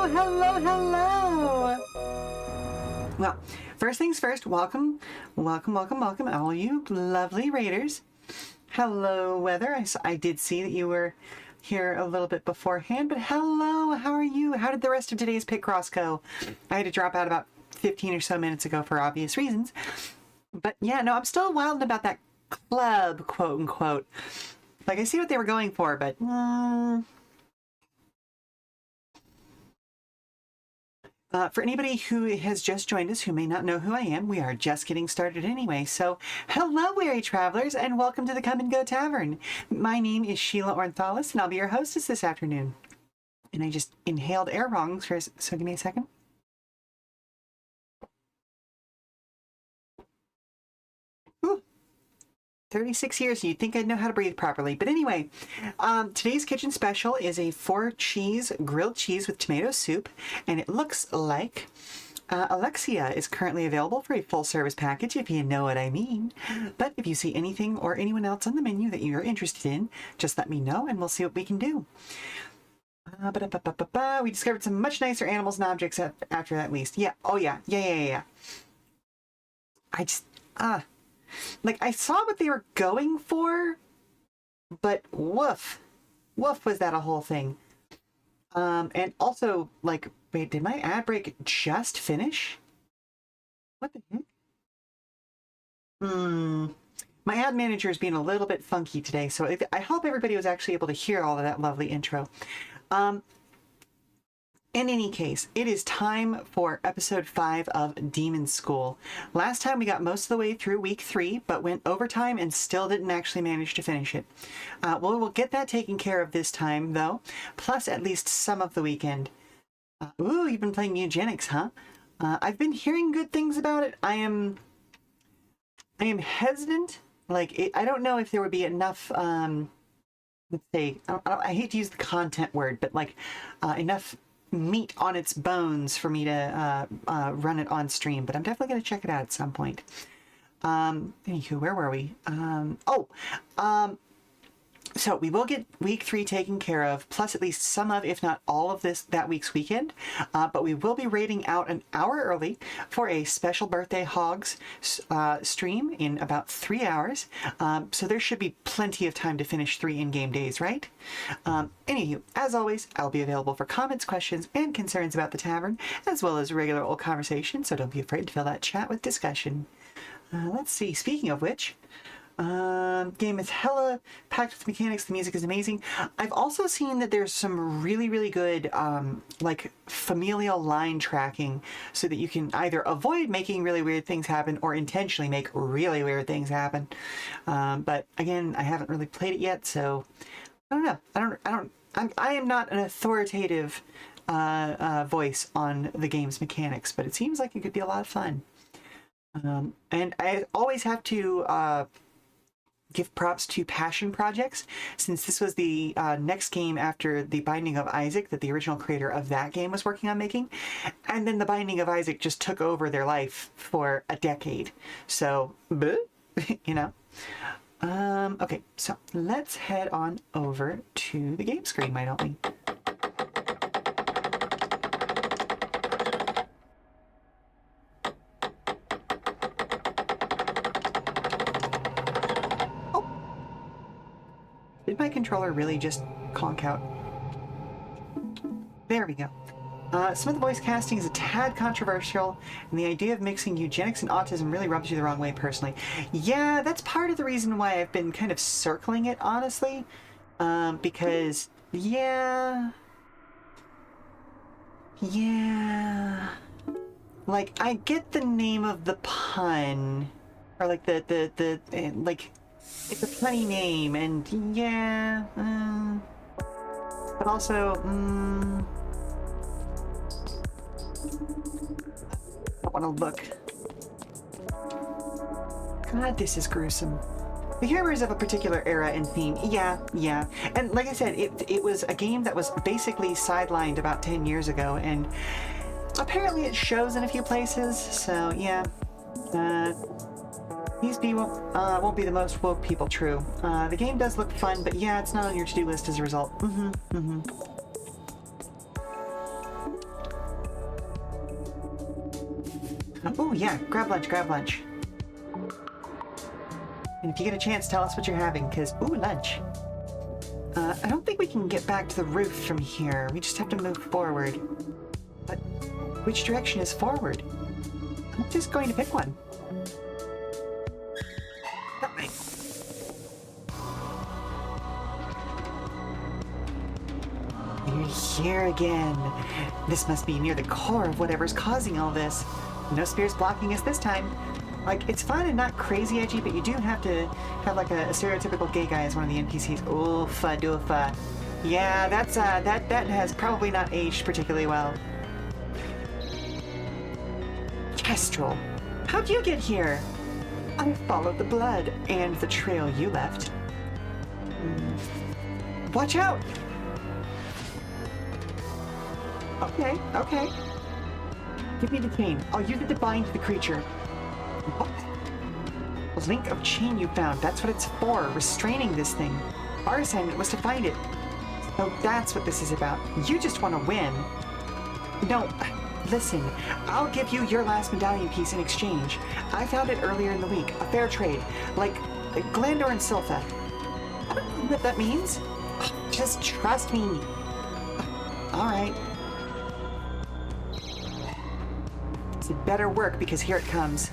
Hello. Well, first things first, welcome, all you lovely raiders. Hello, Weather. I did see that you were here a little bit beforehand, but hello, how are you? How did the rest of today's Picross go? I had to drop out about 15 or so minutes ago for obvious reasons. But yeah, no, I'm still wilding about that club, quote unquote. Like, I see what they were going for, but for anybody who has just joined us who may not know who I am, we are just getting started anyway. So, hello, weary travelers, and welcome to the Come and Go Tavern. My name is Sheela Ornthalis, and I'll be your hostess this afternoon. And I just inhaled air wrong, so give me a second. 36 years, you'd think I'd know how to breathe properly. But anyway, today's kitchen special is a 4-cheese grilled cheese with tomato soup, and it looks like Alexia is currently available for a full-service package, if you know what I mean. But if you see anything or anyone else on the menu that you're interested in, just let me know, and we'll see what we can do. We discovered some much nicer animals and objects after that least. Yeah, oh yeah. I just, like, I saw what they were going for, but woof was that a whole thing. And also, like, wait, did my ad break just finish? What the heck? My ad manager is being a little bit funky today, so I hope everybody was actually able to hear all of that lovely intro. In any case, it is time for episode 5 of Demonschool. Last time we got most of the way through week 3, but went overtime and still didn't actually manage to finish it. We'll get that taken care of this time, though, plus at least some of the weekend. Ooh, you've been playing eugenics, huh? I've been hearing good things about it. I am hesitant. Like, I don't know if there would be enough, let's say, I hate to use the content word, but like enough meat on its bones for me to run it on stream, but I'm definitely going to check it out at some point. Anywho, where were we? So we will get week 3 taken care of, plus at least some of, if not all of that week's weekend. But we will be raiding out an hour early for a special birthday hogs stream in about 3 hours. So there should be plenty of time to finish 3 in-game days, right? Anywho, as always, I'll be available for comments, questions, and concerns about the tavern, as well as regular old conversation. So don't be afraid to fill that chat with discussion. Let's see. Speaking of which, game is hella packed with mechanics. The music is amazing. I've also seen that there's some really good like familial line tracking, so that you can either avoid making really weird things happen or intentionally make really weird things happen. But again, I haven't really played it yet, so I don't know. I am not an authoritative voice on the game's mechanics, but it seems like it could be a lot of fun. And I always have to give props to Passion Projects, since this was the next game after The Binding of Isaac that the original creator of that game was working on making. And then The Binding of Isaac just took over their life for a decade. So, you know. Okay, so let's head on over to the game screen, why don't we? Did my controller really just conk out? There we go. Some of the voice casting is a tad controversial, and the idea of mixing eugenics and autism really rubs you the wrong way personally. Yeah, that's part of the reason why I've been kind of circling it, honestly. Because, yeah. Like, I get the name of the pun, or like like, it's a funny name, and yeah, but also, I don't want to look. God, this is gruesome. The humor is of a particular era and theme. Yeah. And like I said, it was a game that was basically sidelined about 10 years ago, and apparently it shows in a few places, so yeah. These people won't be the most woke people, true. The game does look fun, but yeah, it's not on your to-do list as a result. Oh yeah, grab lunch, grab lunch. And if you get a chance, tell us what you're having, because, ooh, lunch. I don't think we can get back to the roof from here. We just have to move forward. But which direction is forward? I'm just going to pick one. That way. You're here again. This must be near the core of whatever's causing all this. No spears blocking us this time. Like, it's fun and not crazy edgy, but you do have to have like a stereotypical gay guy as one of the NPCs. Oofa doofa. Yeah, that's that has probably not aged particularly well. Kestrel, how'd you get here? I followed the blood and the trail you left. Watch out! Okay, okay. Give me the chain. I'll use it to bind the creature. What? A link of chain you found. That's what it's for. Restraining this thing. Our assignment was to find it. So that's what this is about. You just want to win. No, listen. I'll give you your last medallion piece in exchange. I found it earlier in the week. A fair trade. Like Glandor and Siltha. I don't know what that means. Just trust me. All right. It better work because here it comes.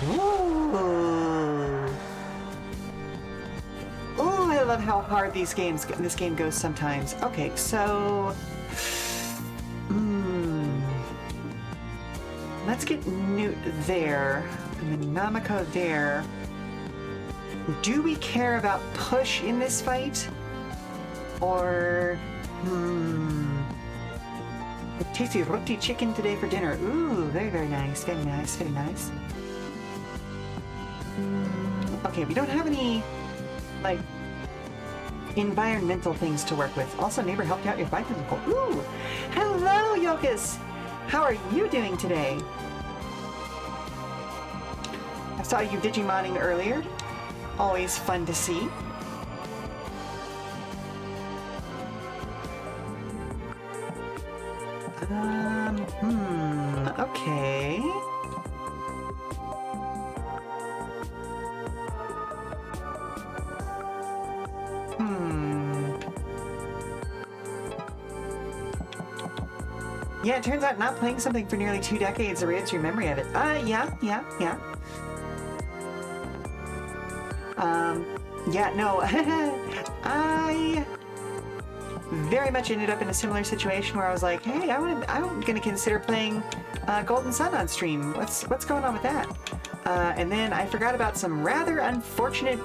Ooh. Ooh, I love how hard this game goes sometimes. Okay, so let's get Newt there and then Namako there. Do we care about push in this fight? Or a tasty roti chicken today for dinner. Ooh, very, very nice. Very nice. Very nice. Okay, we don't have any, like, environmental things to work with. Also, neighbor helped out your bicycle. Ooh! Hello, Yokas! How are you doing today? I saw you Digimodding earlier. Always fun to see. Okay. Yeah, it turns out not playing something for nearly 2 decades erodes your memory of it. Yeah. Yeah, no. I very much ended up in a similar situation where I was like, hey, I'm gonna consider playing Golden Sun on stream. What's going on with that? And then I forgot about some rather unfortunate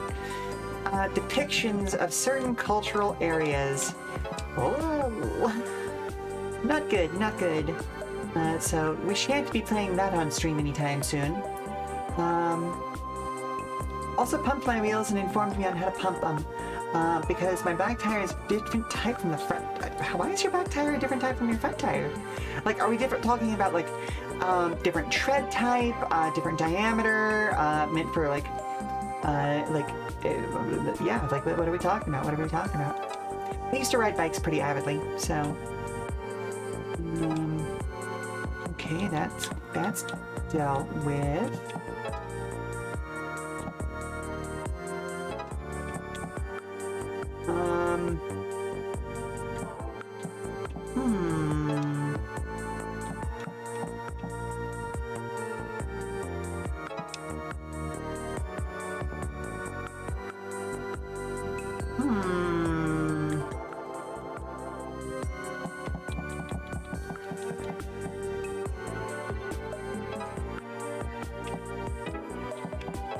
depictions of certain cultural areas. Oh, not good, not good. So we shan't be playing that on stream anytime soon. Also pumped my wheels and informed me on how to pump them. Because my back tire is a different type from the front. Why is your back tire a different type from your front tire? Like, are we talking about like different tread type, different diameter, meant for like, yeah, like what are we talking about? What are we talking about? I used to ride bikes pretty avidly, so. Okay, that's dealt with.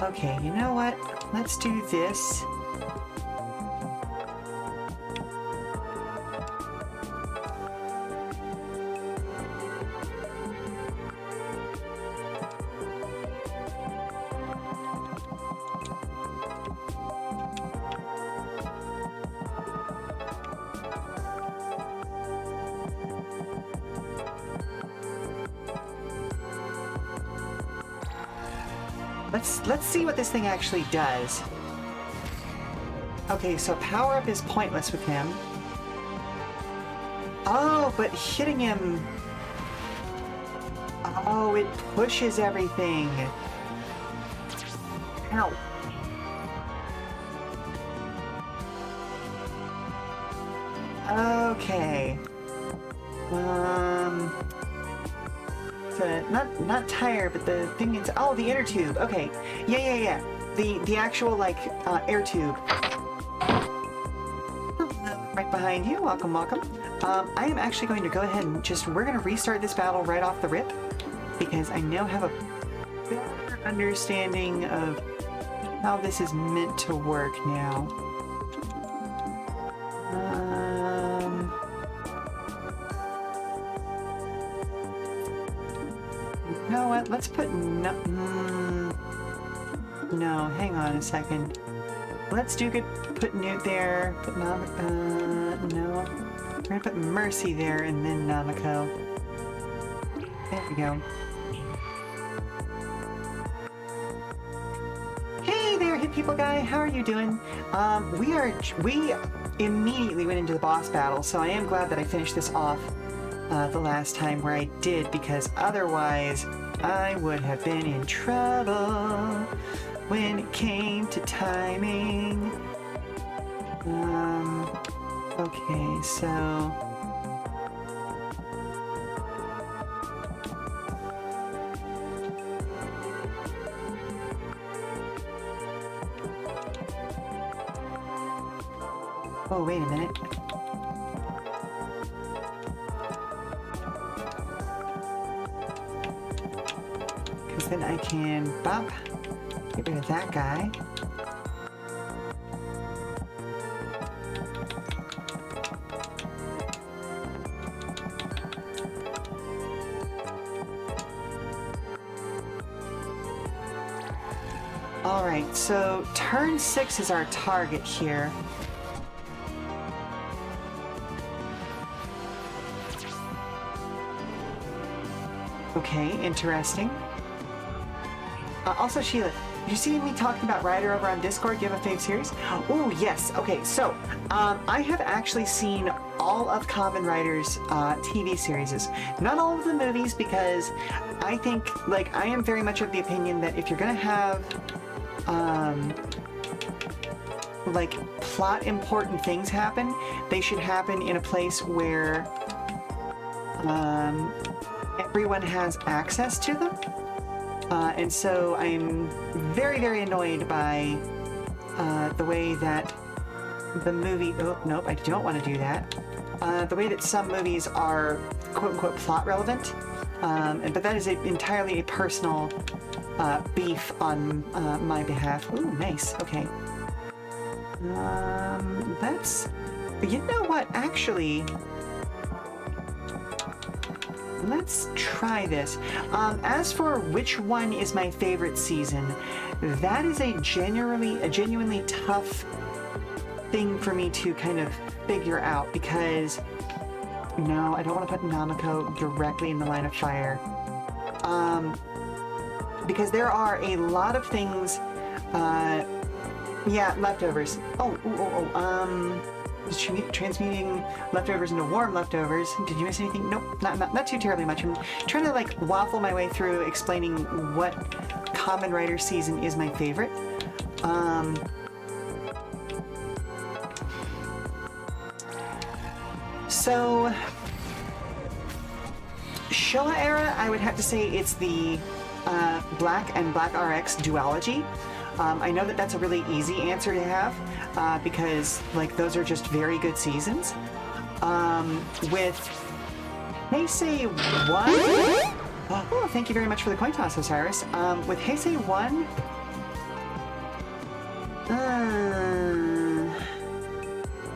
Okay, you know what? Let's do this. Let's see what this thing actually does. Okay, so power up is pointless with him. Oh, but hitting him... Oh, it pushes everything. Ow. Okay. So not tire, but the thing is, oh, the inner tube. Okay. Yeah. The actual like air tube. Right behind you. Welcome. I am actually going to go ahead and we're going to restart this battle right off the rip because I now have a better understanding of how this is meant to work now. You know what? Let's put no, hang on a second. Let's put Newt there, put no. We're gonna put Mercy there and then Namiko. There we go. Hey there, Hit People Guy, how are you doing? We immediately went into the boss battle, so I am glad that I finished this off the last time where I did, because otherwise I would have been in trouble when it came to timing. Okay, so... Oh, wait a minute. Because then I can bop, get rid of that guy. Alright, so turn 6 is our target here. Okay, interesting. Also, Sheila, did you see me talking about Ryder over on Discord? Do you have a fave series? Oh, yes. Okay, so I have actually seen all of Kamen Rider's TV series. Not all of the movies, because I think, like, I am very much of the opinion that if you're going to have, like, plot important things happen, they should happen in a place where everyone has access to them. And so I'm very, very annoyed by the way that the movie... Oh, nope, I don't want to do that. The way that some movies are quote-unquote plot relevant. But that is entirely a personal beef on my behalf. Ooh, nice. Okay. That's... You know what? Actually... Let's try this. As for which one is my favorite season, that is a genuinely tough thing for me to kind of figure out, because no, I don't want to put Namiko directly in the line of fire. Because there are a lot of things, yeah, leftovers. Transmuting leftovers into warm leftovers. Did you miss anything? Nope, not too terribly much. I'm trying to like waffle my way through explaining what Kamen Rider season is my favorite. So Showa era, I would have to say it's the Black and Black RX duology. I know that that's a really easy answer to have because like those are just very good seasons. With Heisei 1, oh, thank you very much for the coin toss, Osiris. With Heisei 1,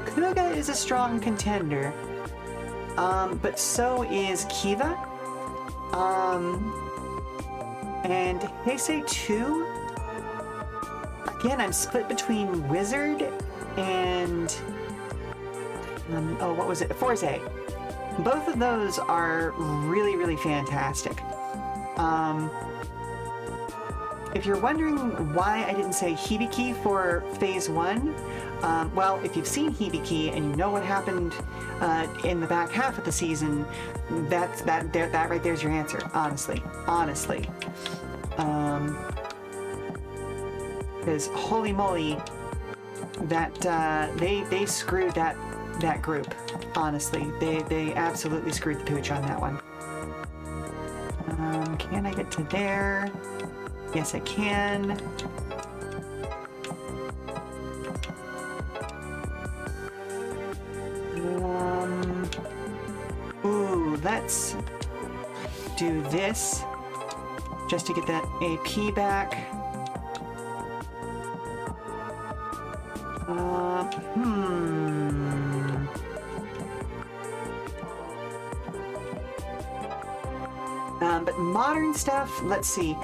Kuga is a strong contender, but so is Kiva. And Heisei 2, again, I'm split between Wizard and what was it? Forze. Both of those are really, really fantastic. If you're wondering why I didn't say Hibiki for Phase 1, Well, if you've seen Hibiki and you know what happened in the back half of the season, that right there's your answer. Honestly. Because holy moly, that they screwed that group. Honestly, they absolutely screwed the pooch on that one. Can I get to there? Yes, I can. Ooh, let's do this just to get that AP back. But modern stuff, let's see.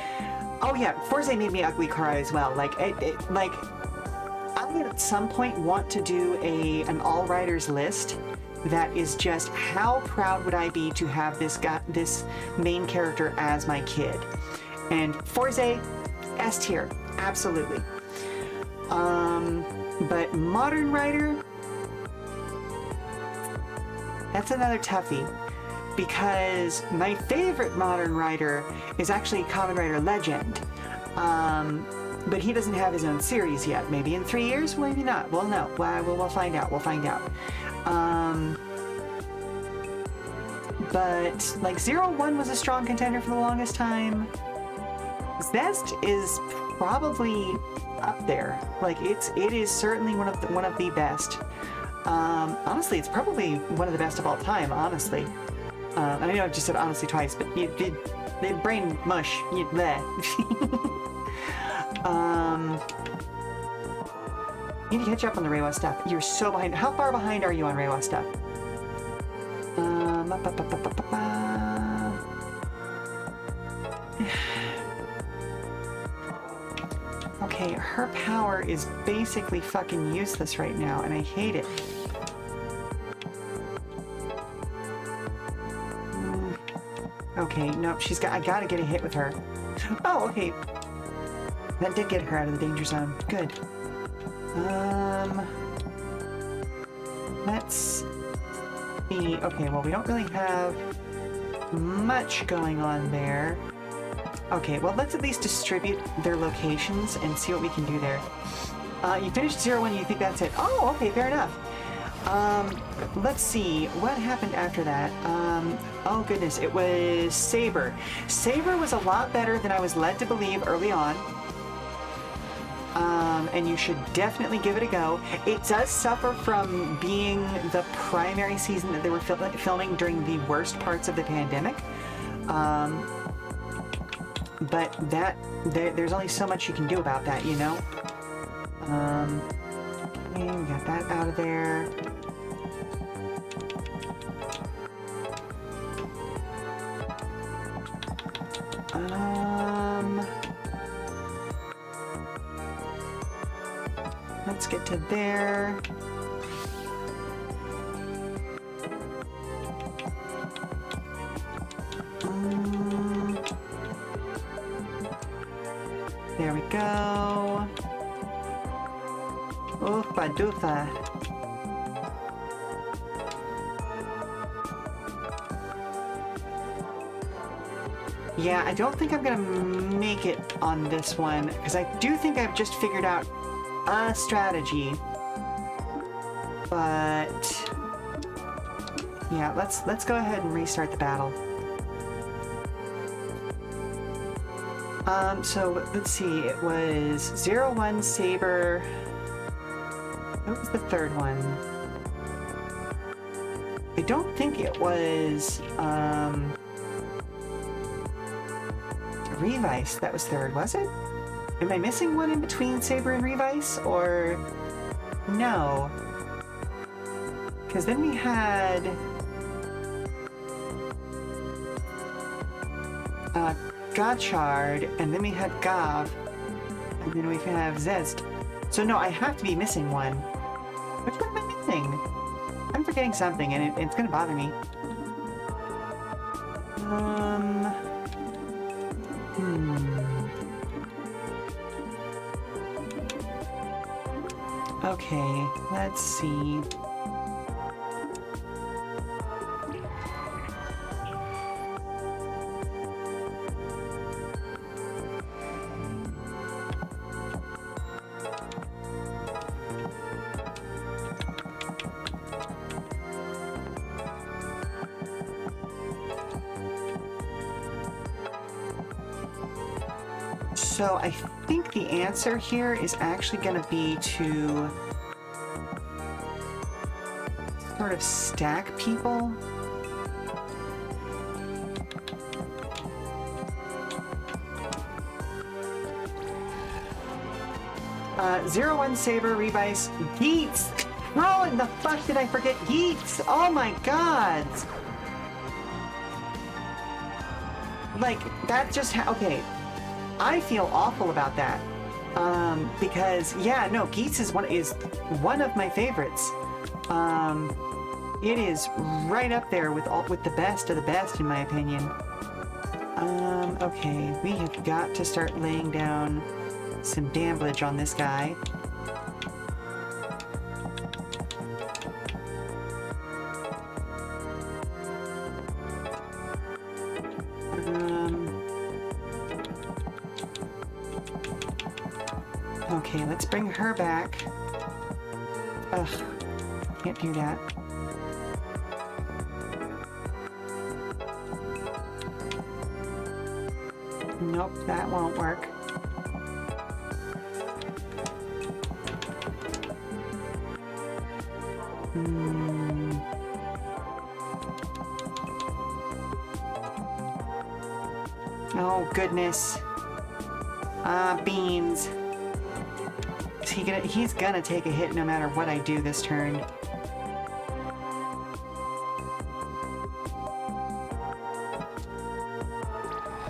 Oh yeah, Forza made me ugly cry as well. Like, like, I would at some point want to do an all-riders list that is just how proud would I be to have this main character as my kid. And Forza, S tier, absolutely. But modern rider, that's another toughie. Because my favorite modern rider is actually Kamen Rider Legend. But he doesn't have his own series yet. Maybe in 3 years, maybe not. We'll know. We'll find out. We'll find out. But like 01 was a strong contender for the longest time. Zest is probably up there. Like it is certainly one of the best. Honestly, it's probably one of the best of all time. Honestly. I know I just said honestly twice, but the brain mush. Bleh. You need to catch up on the Reiwa stuff. You're so behind. How far behind are you on Reiwa stuff? Okay, her power is basically fucking useless right now, and I hate it. Okay, nope, I gotta get a hit with her. Oh, okay. That did get her out of the danger zone. Good. Let's see. Okay, well, we don't really have much going on there. Okay, well, let's at least distribute their locations and see what we can do there. You finished 01, you think that's it? Oh, okay, fair enough. Let's see, what happened after that? Oh goodness, it was Saber. Saber was a lot better than I was led to believe early on. And you should definitely give it a go. It does suffer from being the primary season that they were filming during the worst parts of the pandemic. But there's only so much you can do about that, you know? Okay, we got that out of there. Let's get to there. There we go. Oofa doofa. Yeah, I don't think I'm gonna make it on this one, because I do think I've just figured out a strategy. But yeah, let's go ahead and restart the battle. So let's see, it was 01 Saber. What was the third one? I don't think it was Revice that was third, was it? Am I missing one in between Saber and Revice, or no? Because then we had Gotchard, and then we had Gav, and then we have Zest. So no, I have to be missing one. Which one am I missing? I'm forgetting something, and it's gonna bother me. Okay, let's see. So I think the answer here is actually going to be to sort of stack people. Zero One Saber, Revice, Geets! How in the fuck did I forget Geets? Oh my god! Like, that just okay. I feel awful about that. Because yeah, no, Geets is one of my favorites. It is right up there with the best of the best, in my opinion. Okay, we have got to start laying down some damage on this guy. Okay, let's bring her back. Ugh, can't do that. Nope, that won't work. Oh, goodness. Beans. He's gonna take a hit no matter what I do this turn.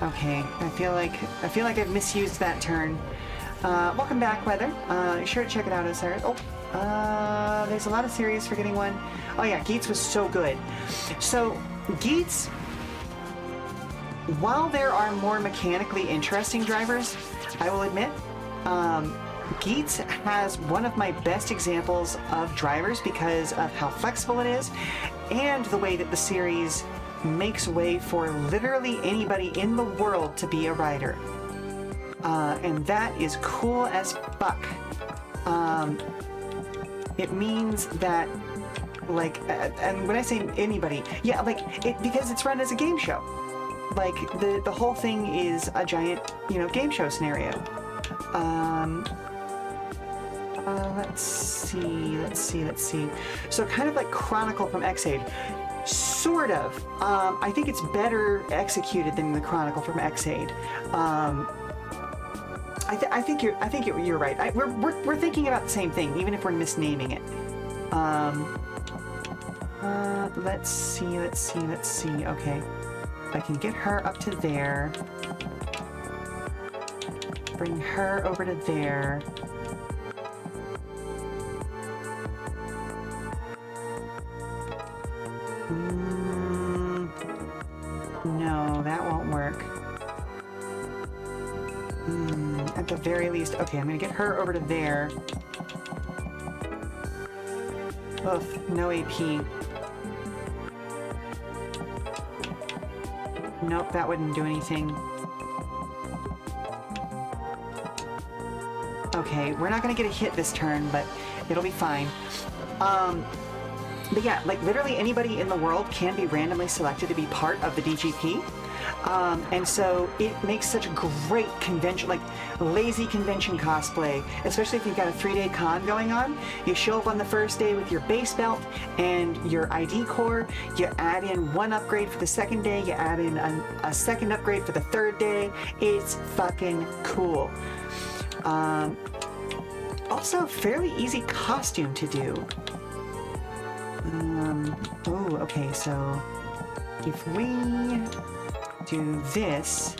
Okay, I feel like I've misused that turn. Welcome back, Weather. Be sure to check it out, Osiris. Oh, there's a lot of series for getting one. Oh yeah, Geets was so good. So, Geets, while there are more mechanically interesting drivers, I will admit, Geets has one of my best examples of drivers because of how flexible it is and the way that the series makes way for literally anybody in the world to be a rider. And that is cool as fuck. It means that, like, and when I say anybody, yeah, like, because it's run as a game show. Like, the whole thing is a giant, game show scenario. Let's see. So kind of like Chronicle from X-Aid. Sort of. I think it's better executed than the Chronicle from X-Aid. I think you're right. We're thinking about the same thing, even if we're misnaming it. Let's see. Okay. I can get her up to there. Bring her over to there. No, that won't work. At the very least, okay, I'm gonna get her over to there. Ugh, no AP. Nope, that wouldn't do anything. Okay, we're not gonna get a hit this turn, but it'll be fine. But yeah, like literally anybody in the world can be randomly selected to be part of the DGP. And so it makes such a great convention, like lazy convention cosplay, especially if you've got a 3-day con going on. You show up on the first day with your base belt and your ID core, you add in one upgrade for the second day, you add in a second upgrade for the third day. It's fucking cool. Also, fairly easy costume to do. Oh, okay, so if we do this,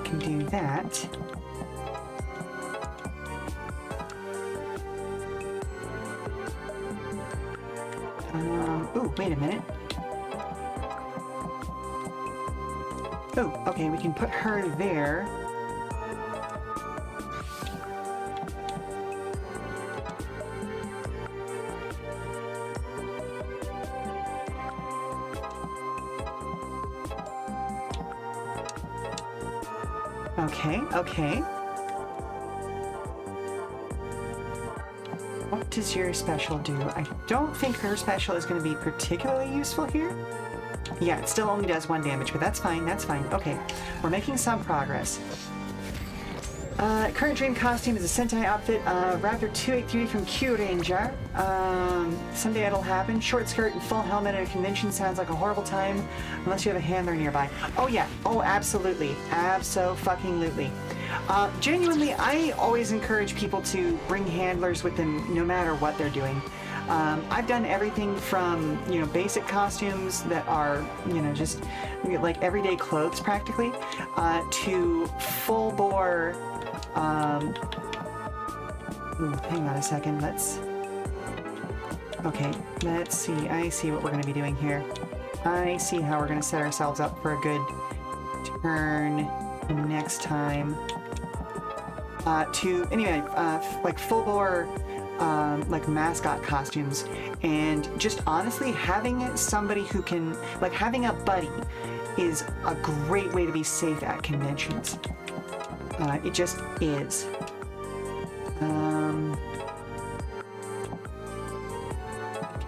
can do that. Ooh, wait a minute. Oh, okay, we can put her there. Okay, okay. What does your special do? I don't think her special is going to be particularly useful here. Yeah, it still only does 1 damage, but that's fine, that's fine. Okay, we're making some progress. Current dream costume is a Sentai outfit, Raptor 283 from Q Ranger. Someday it'll happen. Short skirt and full helmet at a convention sounds like a horrible time, unless you have a handler nearby. Oh yeah, oh absolutely, abso-fucking-lutely. Genuinely, I always encourage people to bring handlers with them no matter what they're doing. I've done everything from, you know, basic costumes that are, you know, just like everyday clothes practically, to full-bore, hang on a second, okay, let's see, I see what we're going to be doing here. I see how we're going to set ourselves up for a good turn next time. Like full-bore, like mascot costumes, and just honestly having somebody who can, like having a buddy is a great way to be safe at conventions. It just is.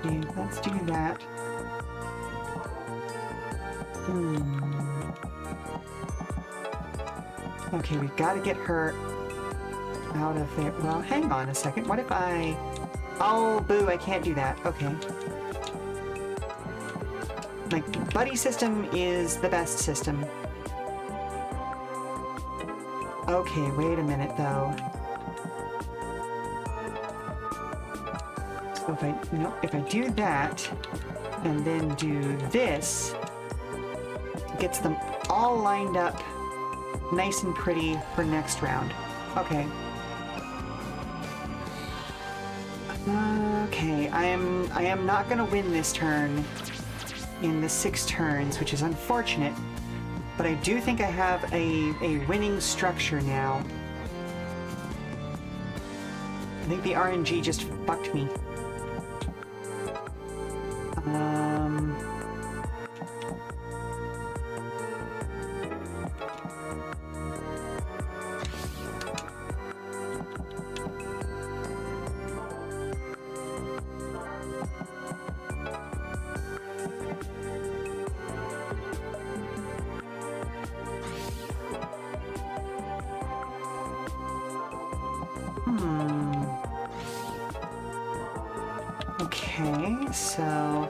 Okay, let's do that. Okay, we've got to get her out of there. Well, hang on a second. What if I... Oh, boo, I can't do that. Okay. Like, buddy system is the best system. Okay, wait a minute, though. So if I do that, and then do this, it gets them all lined up nice and pretty for next round. Okay. Okay, I am not gonna win this turn in the 6 turns, which is unfortunate, but I do think I have a winning structure now. I think the RNG just fucked me. Okay, so...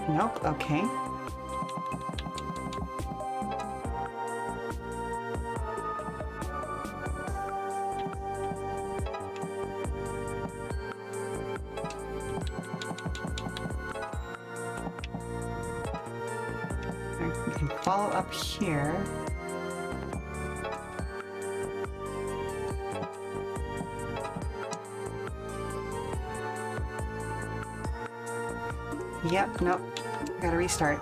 Nope, okay. We can follow up here. Yep, nope. Gotta restart.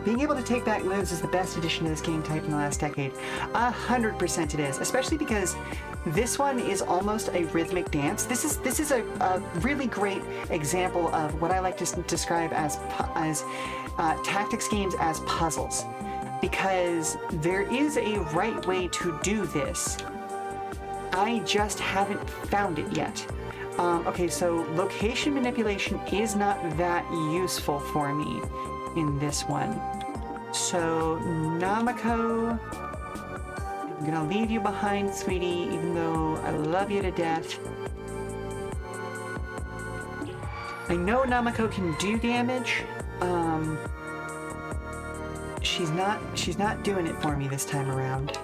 Being able to take back moves is the best addition to this game type in the last decade. 100% it is, especially because this one is almost a rhythmic dance. This is a really great example of what I like to describe as tactics games as puzzles, because there is a right way to do this. I just haven't found it yet. Okay, so location manipulation is not that useful for me in this one. So, Namako, I'm gonna leave you behind, sweetie, even though I love you to death. I know Namako can do damage. She's not doing it for me this time around.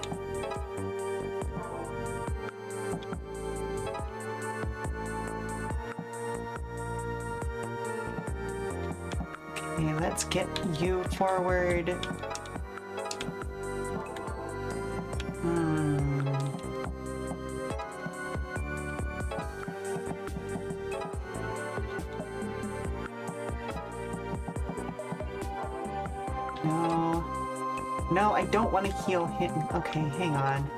Okay, let's get you forward. No. No, I don't want to heal him. Okay, hang on.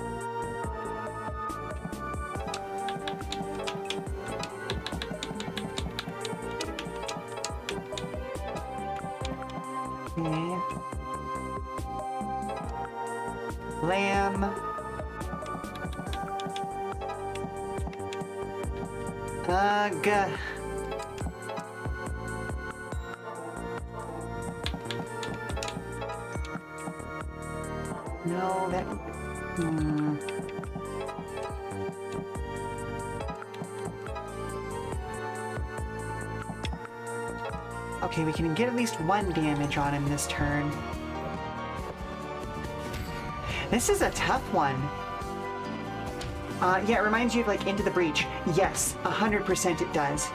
Ugh. No, that... Okay, we can get at least 1 damage on him this turn. This is a tough one. Yeah, it reminds you of, like, Into the Breach. Yes, 100% it does.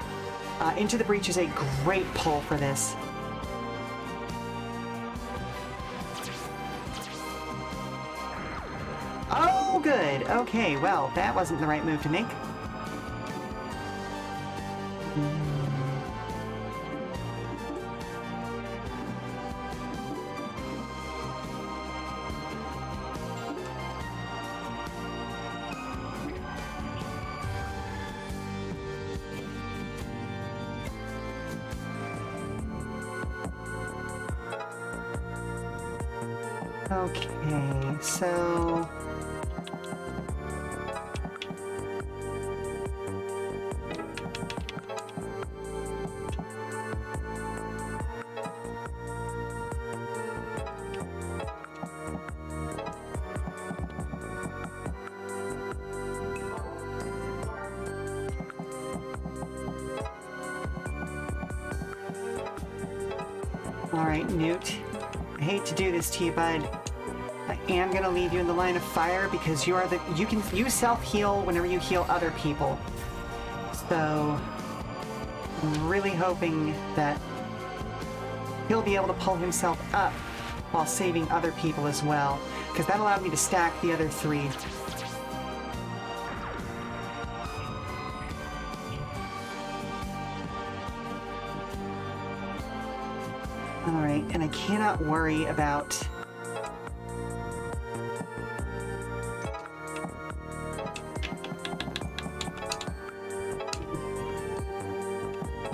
Into the Breach is a great pull for this. Oh, good. Okay, well, that wasn't the right move to make. Okay, so... Alright, Newt. I hate to do this to you, bud. I am gonna leave you in the line of fire because you are the you self-heal whenever you heal other people. So I'm really hoping that he'll be able to pull himself up while saving other people as well, because that allowed me to stack the other 3. Alright, and I cannot worry about...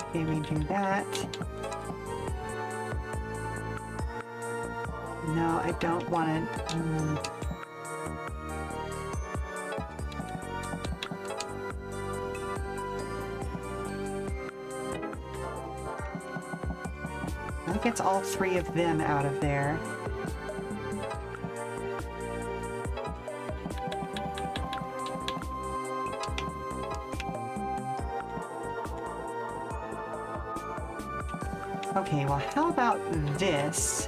Okay, we do that. No, I don't want to... That gets all 3 of them out of there. Okay, well, how about this?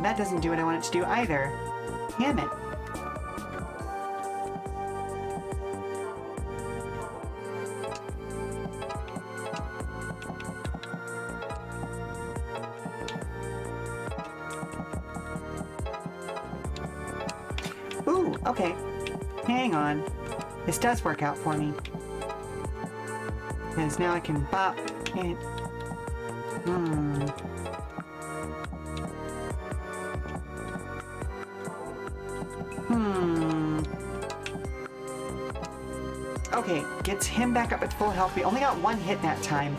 That doesn't do what I want it to do either. Damn it. Ooh, okay. Hang on. This does work out for me. Because now I can bop and... Okay, gets him back up at full health. We only got 1 hit that time.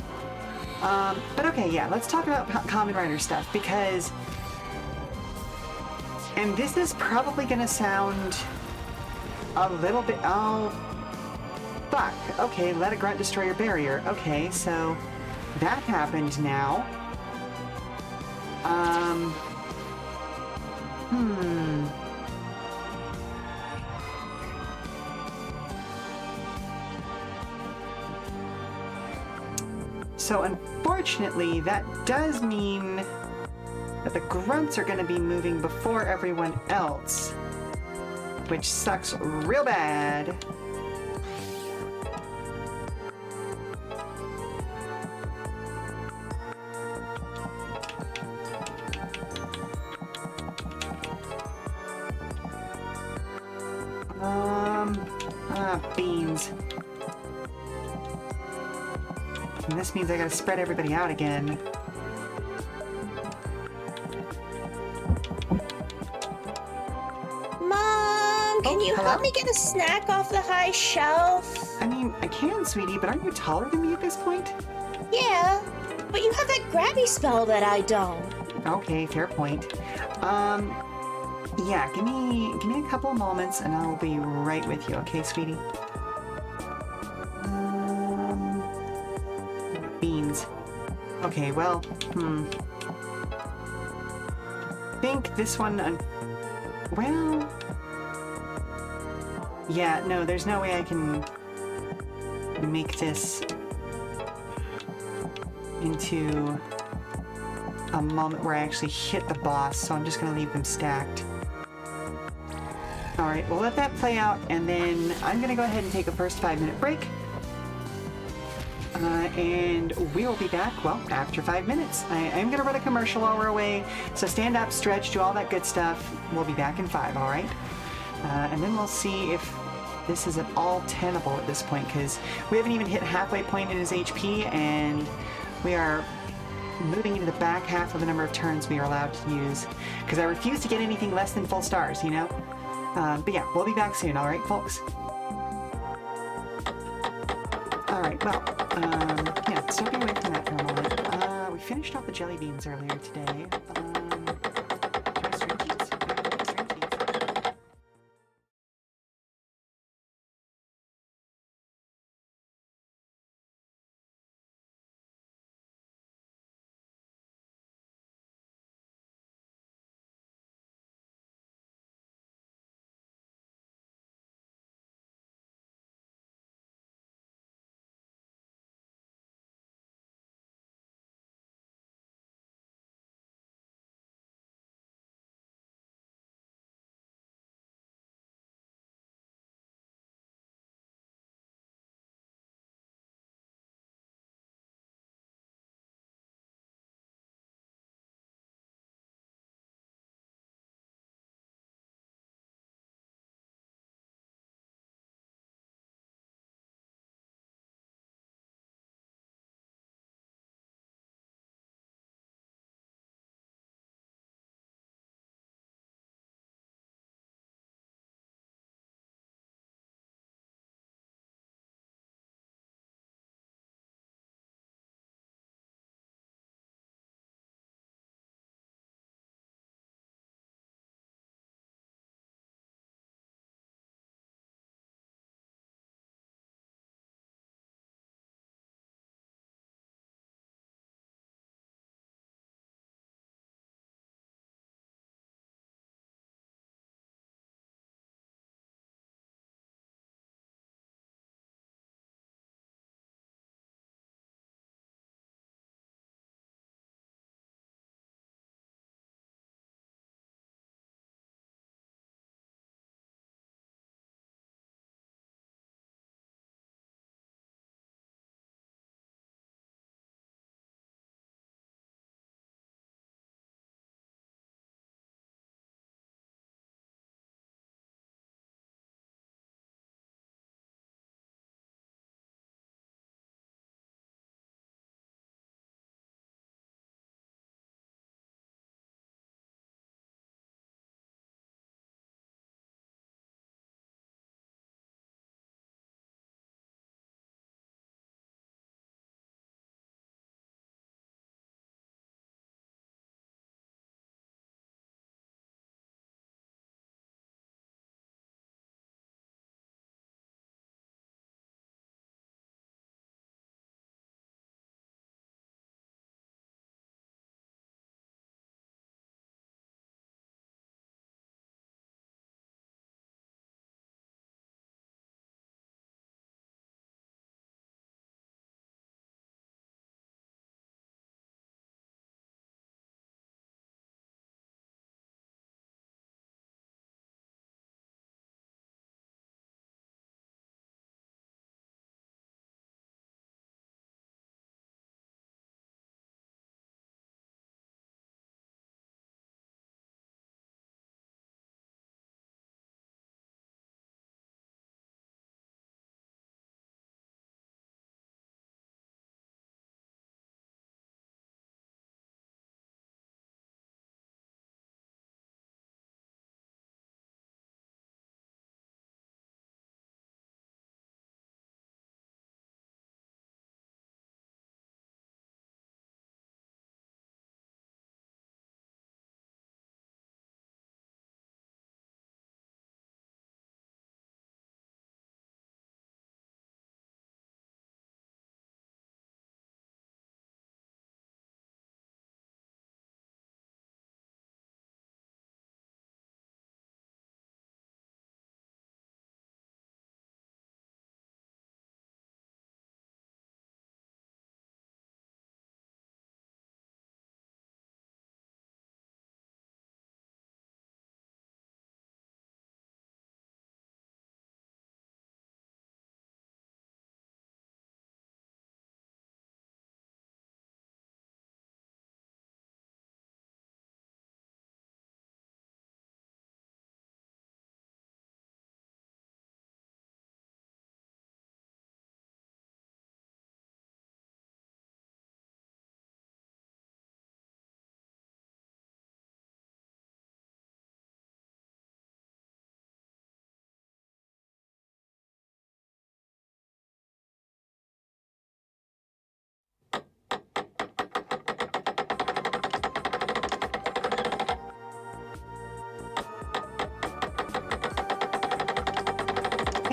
But okay, yeah, let's talk about Common Rider stuff, because... And this is probably gonna sound a little bit... Oh... Fuck. Okay, let a grunt destroy your barrier. Okay, so... That happened now. So unfortunately, that does mean that the grunts are going to be moving before everyone else, which sucks real bad. Beans. And this means I gotta spread everybody out again. Mom, can you help me get a snack off the high shelf? I mean, I can, sweetie, but aren't you taller than me at this point? Yeah. But you have that grabby spell that I don't. Okay, fair point. Yeah, give me a couple of moments and I'll be right with you, okay, sweetie? Beans. Okay, well, think this one, well, yeah, no, there's no way I can make this into a moment where I actually hit the boss, so I'm just gonna leave them stacked. Alright, we'll let that play out, and then I'm gonna go ahead and take a first 5-minute break. And we will be back, well, after 5 minutes. I'm gonna run a commercial while we're away, so stand up, stretch, do all that good stuff. We'll be back in 5, alright? And then we'll see if this is at all tenable at this point, because we haven't even hit halfway point in his HP, and we are moving into the back half of the number of turns we are allowed to use, because I refuse to get anything less than full stars, you know? But yeah, we'll be back soon, alright, folks? Alright, well, yeah, stepping away from that for a moment. We finished off the jelly beans earlier today.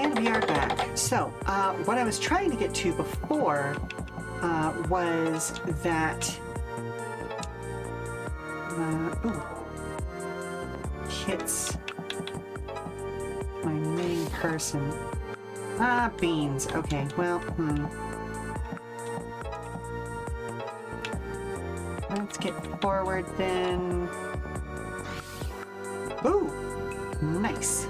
And we are back. So, what I was trying to get to before was that... ooh. Hits my main person. Ah, beans. Okay, well, Let's get forward then. Ooh! Nice.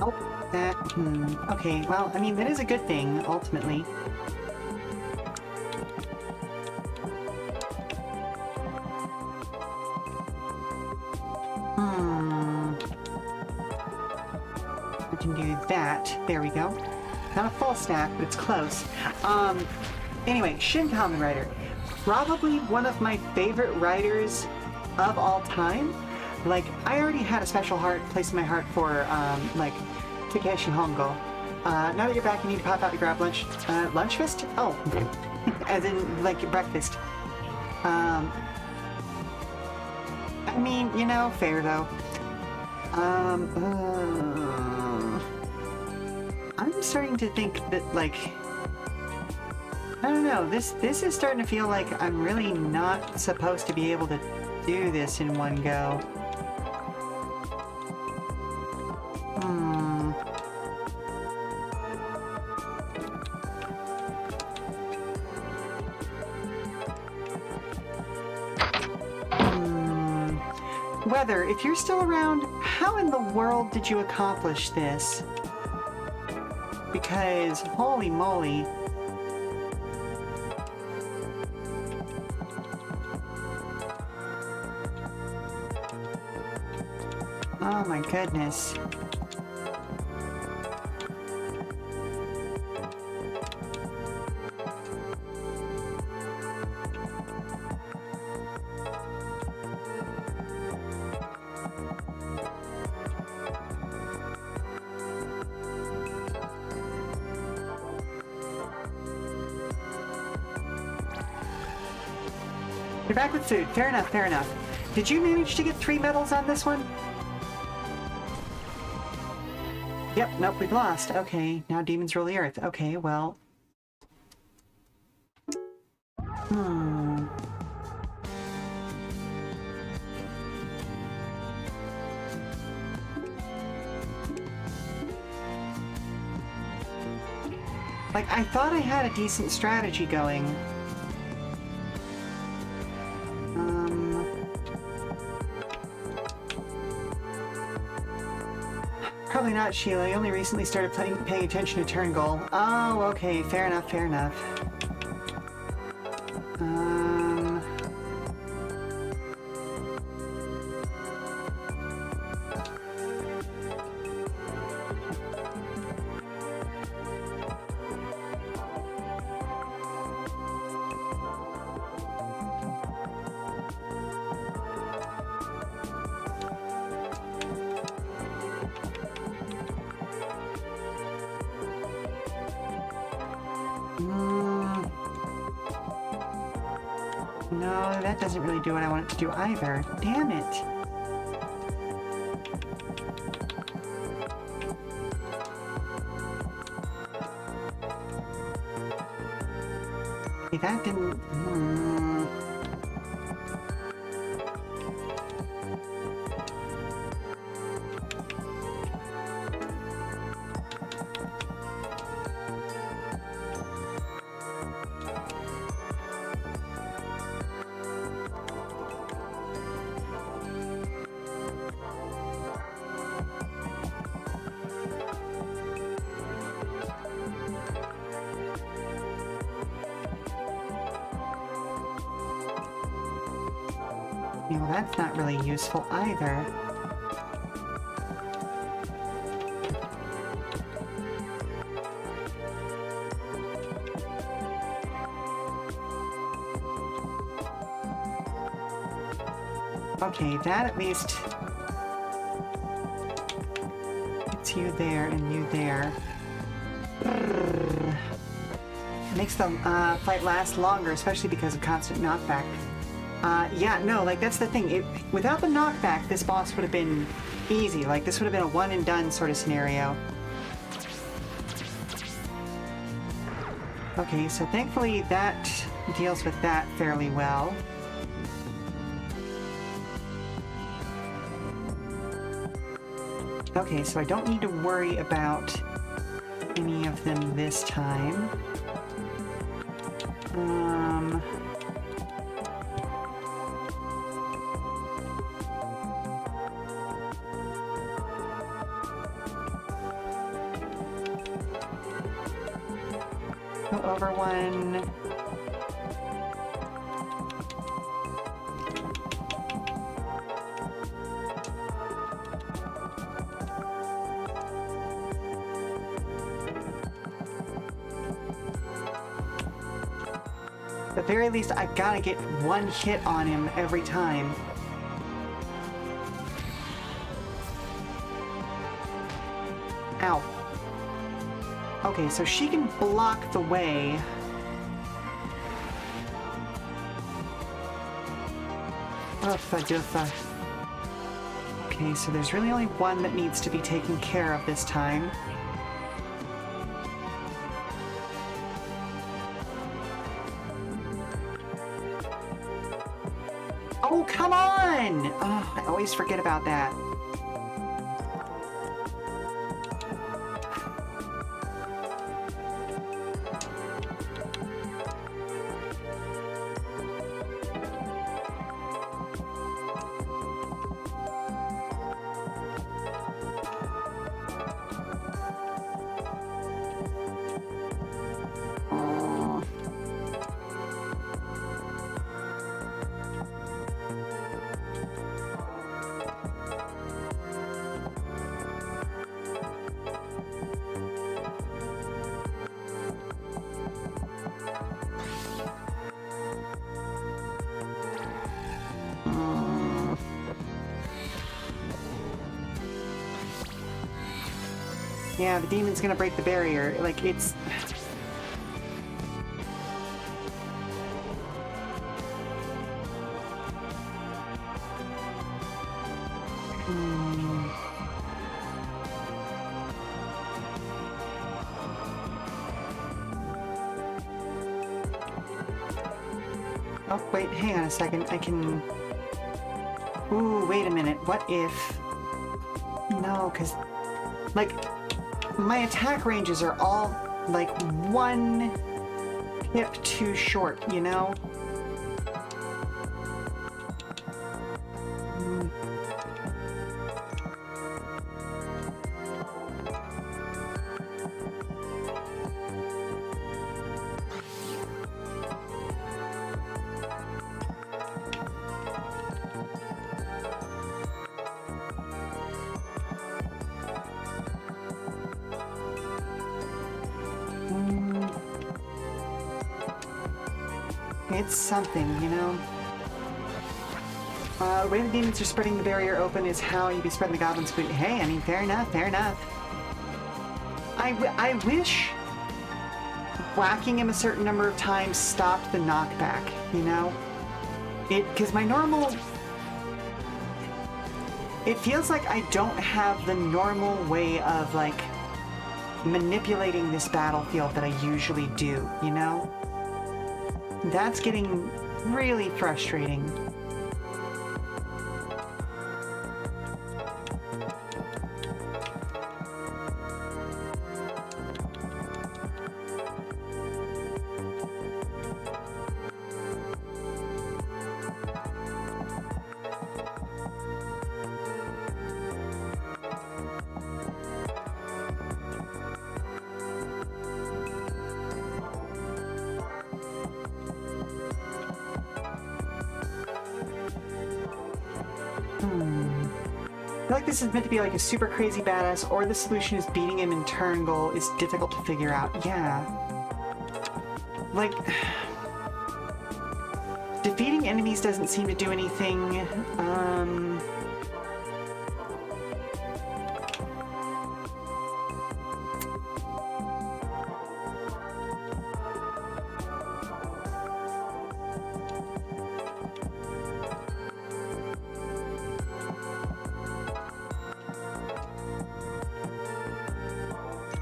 Oh, that, okay, well, I mean, that is a good thing, ultimately. I can do that. There we go. Not a full stack, but it's close. Anyway, Shin Kamen Rider. Probably one of my favorite writers of all time. Like, I already had a special heart placed in my heart for, like, Takeshi Hongo. Now that you're back, you need to pop out to grab lunch. Lunch fist? Oh. As in, like, breakfast. I mean, you know, fair, though. I'm starting to think that, like... I don't know, this is starting to feel like I'm really not supposed to be able to do this in one go. Weather, if you're still around, how in the world did you accomplish this? Because, holy moly. Oh my goodness. You're back with food. Fair enough, fair enough. Did you manage to get 3 medals on this one? Yep, nope, we've lost. Okay, now demons rule the earth. Okay, well... Like, I thought I had a decent strategy going. Probably not, Sheila. I only recently started paying attention to turn goal. Oh, okay. Fair enough, fair enough. No, that doesn't really do what I want it to do either. Damn it. Okay, that didn't... Well, that's not really useful either. Okay, that at least It's you there and you there. Makes the fight last longer, especially because of constant knockback. Yeah, no, like that's the thing. Without the knockback, this boss would have been easy. Like this would have been a one and done sort of scenario. Okay, so thankfully that deals with that fairly well. Okay, so I don't need to worry about any of them this time. Go over one. At the very least, I gotta get one hit on him every time. Ow. Okay, so she can block the way. Uffa duffa. Okay, so there's really only one that needs to be taken care of this time. Oh, come on! Oh, I always forget about that. Yeah, the demon's gonna break the barrier. Like, it's... Oh, wait, hang on a second. I can... Ooh, wait a minute. What if... No, because... Like... My attack ranges are all, like, one hip too short, you know? It's something, you know? The way the demons are spreading the barrier open is how you be spreading the goblins' boot. Hey, I mean, fair enough, fair enough. I wish whacking him a certain number of times stopped the knockback, you know? Because my normal... It feels like I don't have the normal way of, like, manipulating this battlefield that I usually do, you know? That's getting really frustrating. I feel like this is meant to be like a super crazy badass, or the solution is beating him in turn goal is difficult to figure out. Yeah. Like... Defeating enemies doesn't seem to do anything.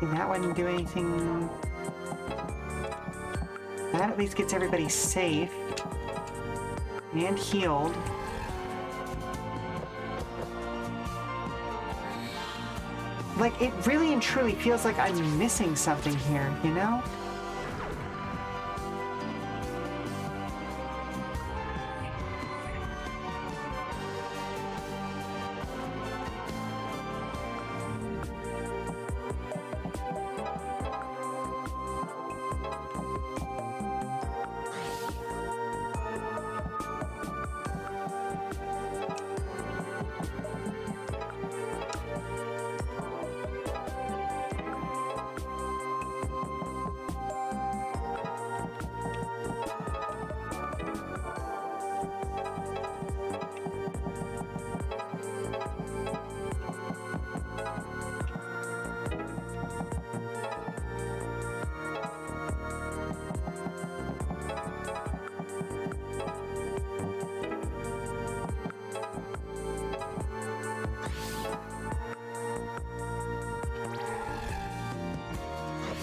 Okay, that wouldn't do anything. That at least gets everybody safe and healed. Like, it really and truly feels like I'm missing something here, you know?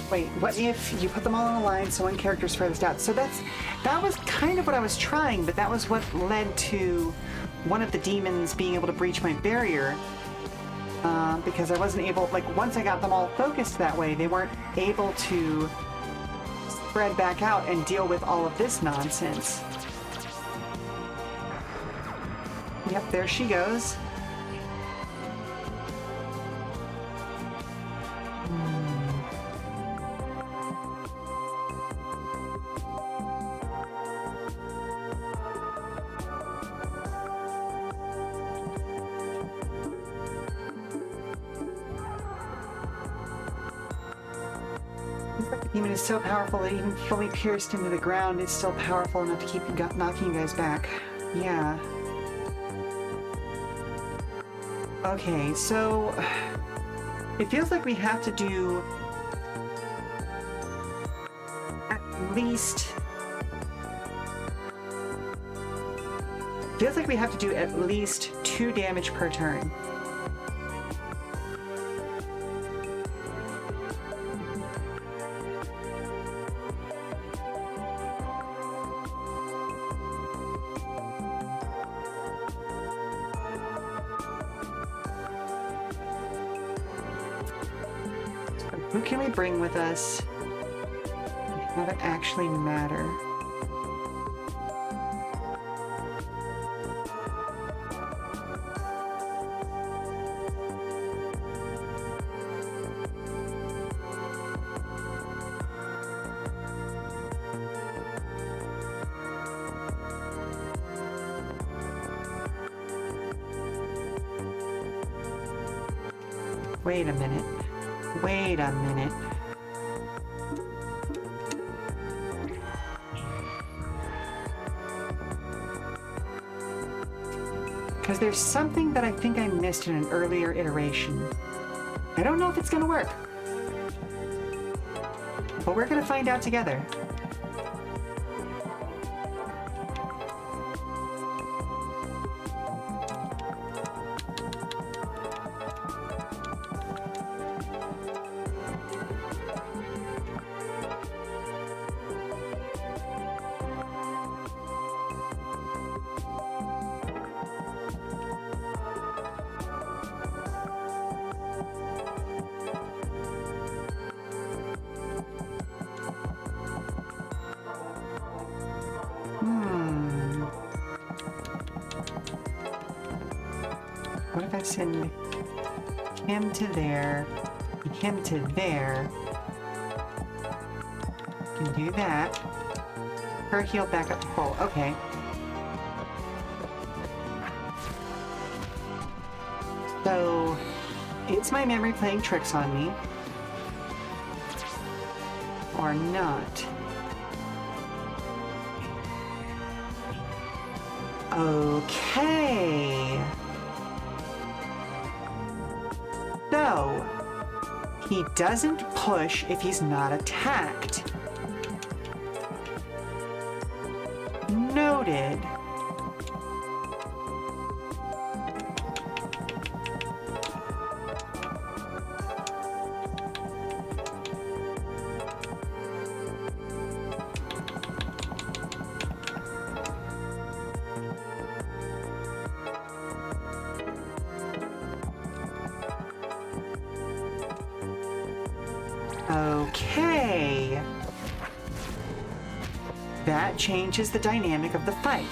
Wait, what if you put them all on a line so one character's furthest out? So that was kind of what I was trying, but that was what led to one of the demons being able to breach my barrier. Because I wasn't able, like, once I got them all focused that way, they weren't able to spread back out and deal with all of this nonsense. Yep, there she goes. The demon is so powerful that even fully pierced into the ground, it's still powerful enough to keep knocking you guys back. Yeah. Okay, so it feels like we have to do at least... Feels like we have to do at least 2 damage per turn. Who can we bring with us and have it actually matter? Wait a minute. Wait a minute. Because there's something that I think I missed in an earlier iteration. I don't know if it's going to work. But we're going to find out together. What if I send him to there, him to there? Can do that. Her heal back up to full. Okay. So, is my memory playing tricks on me? Or not? Okay. So, he doesn't push if he's not attacked. Noted. Okay. That changes the dynamic of the fight.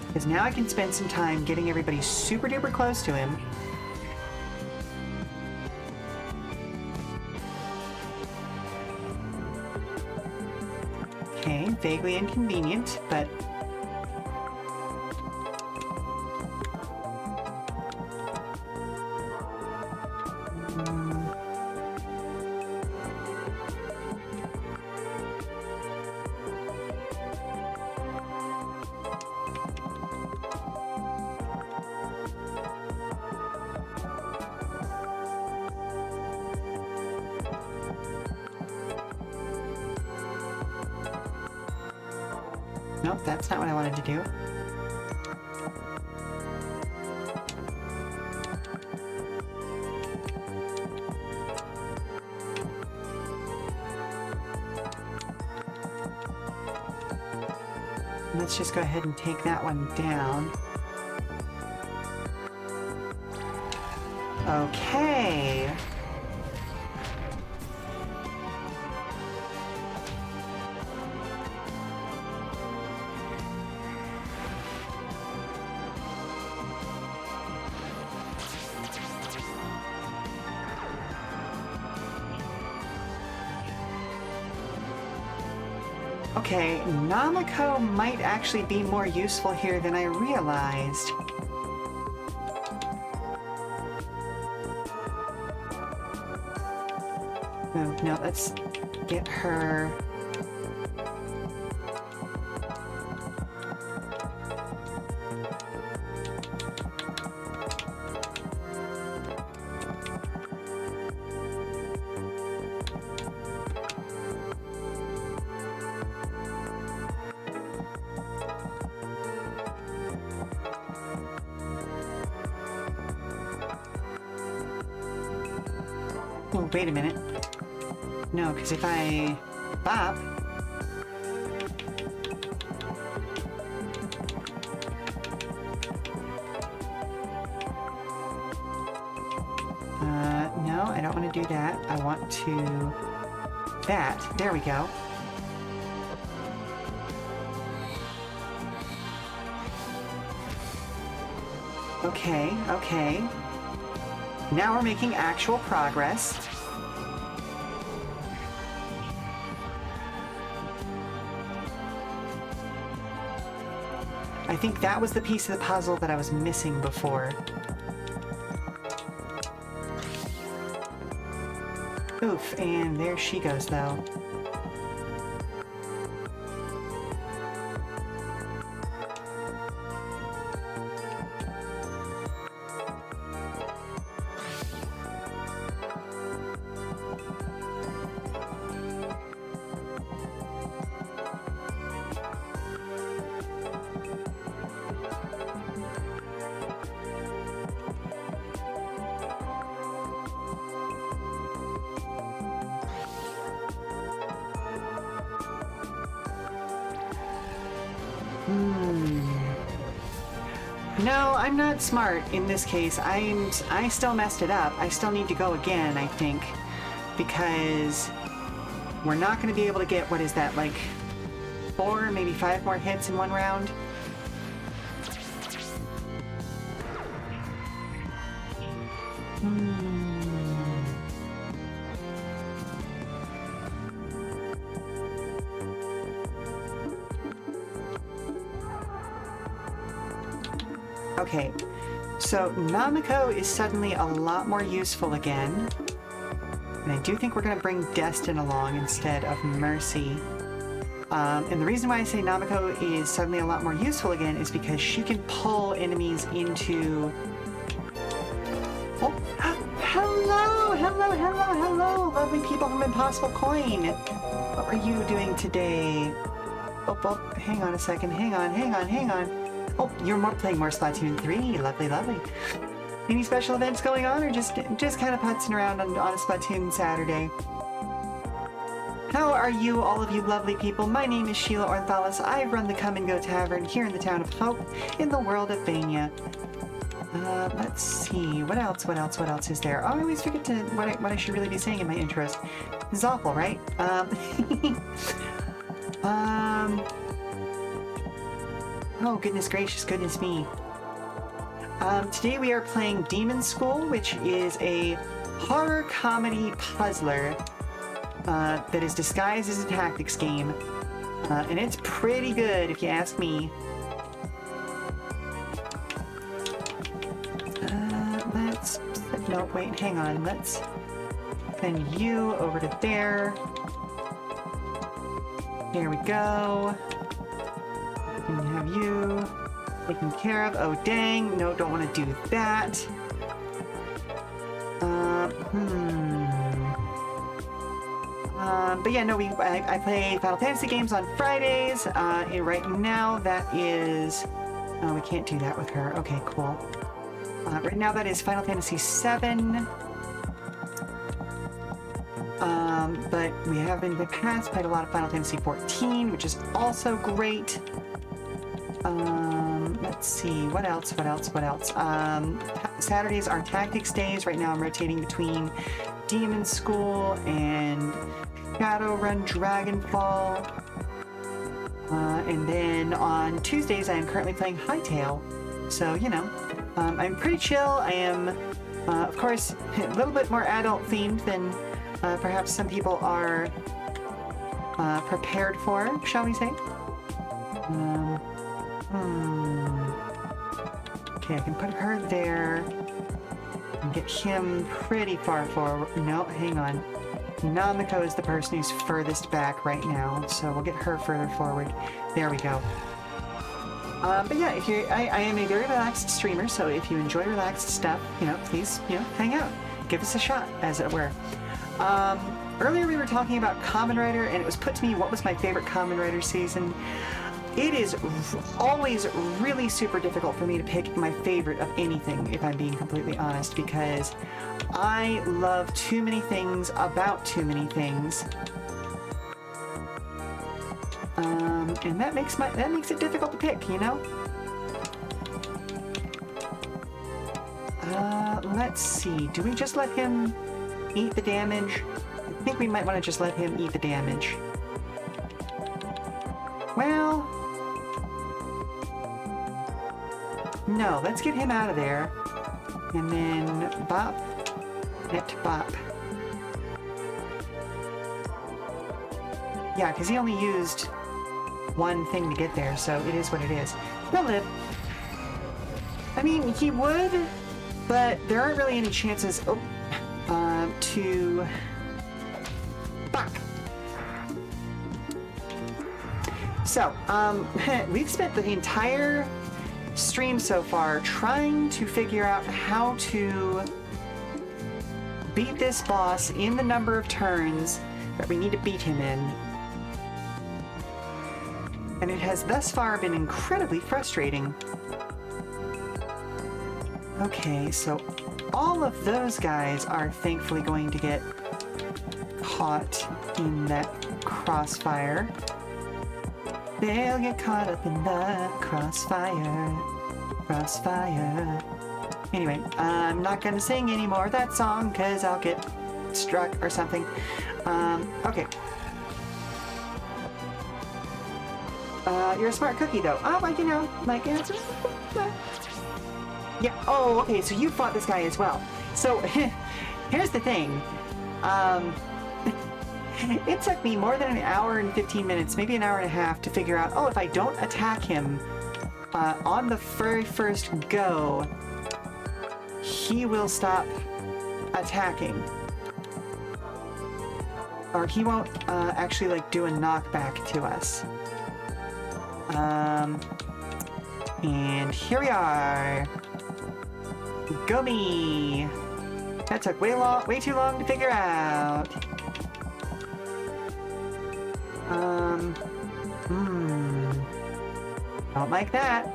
Because now I can spend some time getting everybody super duper close to him. Okay, vaguely inconvenient, but... Nope, that's not what I wanted to do. Let's just go ahead and take that one down. Okay. Okay, Namiko might actually be more useful here than I realized. Oh, no, let's get her... Oh, wait a minute. No, because if I bop... no, I don't want to do that. I want to... That. There we go. Okay, okay. Now we're making actual progress. I think that was the piece of the puzzle that I was missing before. Oof, and there she goes, though. No, I'm not smart in this case. I still messed it up. I still need to go again, I think, because we're not going to be able to get, what is that, like 4, maybe 5 more hits in one round? Okay, so Namiko is suddenly a lot more useful again. And I do think we're going to bring Destin along instead of Mercy. And the reason why I say Namiko is suddenly a lot more useful again is because she can pull enemies into... Oh, hello, hello, hello, hello, lovely people from Impossible Coin. What are you doing today? Oh, hang on a second, hang on. Oh, you're playing more Splatoon 3. Lovely, lovely. Any special events going on, or just kind of putzing around on a Splatoon Saturday? How are you, all of you lovely people? My name is Sheela Ornthalis. I run the Come and Go Tavern here in the town of Hope in the world of Vania. Let's see. What else? What else? What else is there? Oh, I always forget to what I should really be saying in my intros. This is awful, right? Oh, goodness gracious, goodness me. Today we are playing Demonschool, which is a horror comedy puzzler that is disguised as a tactics game. And it's pretty good, if you ask me. No, wait, hang on. Let's send you over to there. There we go. We can have you taken care of. Oh, dang. No, don't want to do that. But yeah, no, I play Final Fantasy games on Fridays. And right now, that is... Oh, we can't do that with her. Okay, cool. Right now that is Final Fantasy VII. But we have in the past played a lot of Final Fantasy XIV, which is also great. Let's see, what else? Saturdays are tactics days. Right now I'm rotating between Demonschool and Shadowrun Dragonfall. And then on Tuesdays I am currently playing Hightail. So, you know, I'm pretty chill. I am, of course, a little bit more adult themed than perhaps some people are prepared for, shall we say. Okay, I can put her there and get him pretty far forward. No, hang on. Namiko is the person who's furthest back right now, so we'll get her further forward. There we go. But yeah, if you're, I am a very relaxed streamer, so if you enjoy relaxed stuff, you know, please, you know, hang out. Give us a shot, as it were. Earlier we were talking about Kamen Rider, and it was put to me what was my favorite Kamen Rider season. It is always really super difficult for me to pick my favorite of anything, if I'm being completely honest, because I love too many things about too many things. And that makes it difficult to pick, you know? Let's see. Do we just let him eat the damage? I think we might want to just let him eat the damage. Well... No, let's get him out of there. And then bop. Net bop. Yeah, because he only used one thing to get there, so it is what it is. He'll live. I mean, he would, but there aren't really any chances to... Fuck! So, we've spent the entire stream so far trying to figure out how to beat this boss in the number of turns that we need to beat him in. And it has thus far been incredibly frustrating. Okay, so all of those guys are thankfully going to get caught in that crossfire. They'll get caught up in the crossfire. Crossfire. Anyway, I'm not gonna sing anymore that song because I'll get struck or something. Okay. You're a smart cookie, though. Oh, like, you know, like, it's... Yeah, oh, okay, so you fought this guy as well. So, here's the thing. It took me more than an hour and 15 minutes, maybe an hour and a half, to figure out, oh, if I don't attack him on the very first go, he will stop attacking. Or he won't actually, like, do a knockback to us. And here we are. Go me! That took way too long to figure out. Don't like that.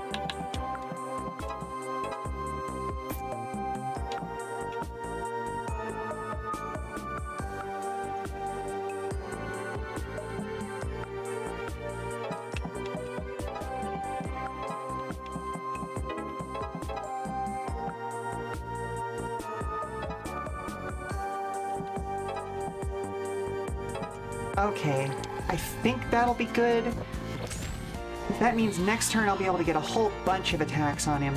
Okay, I think that'll be good. That means next turn I'll be able to get a whole bunch of attacks on him.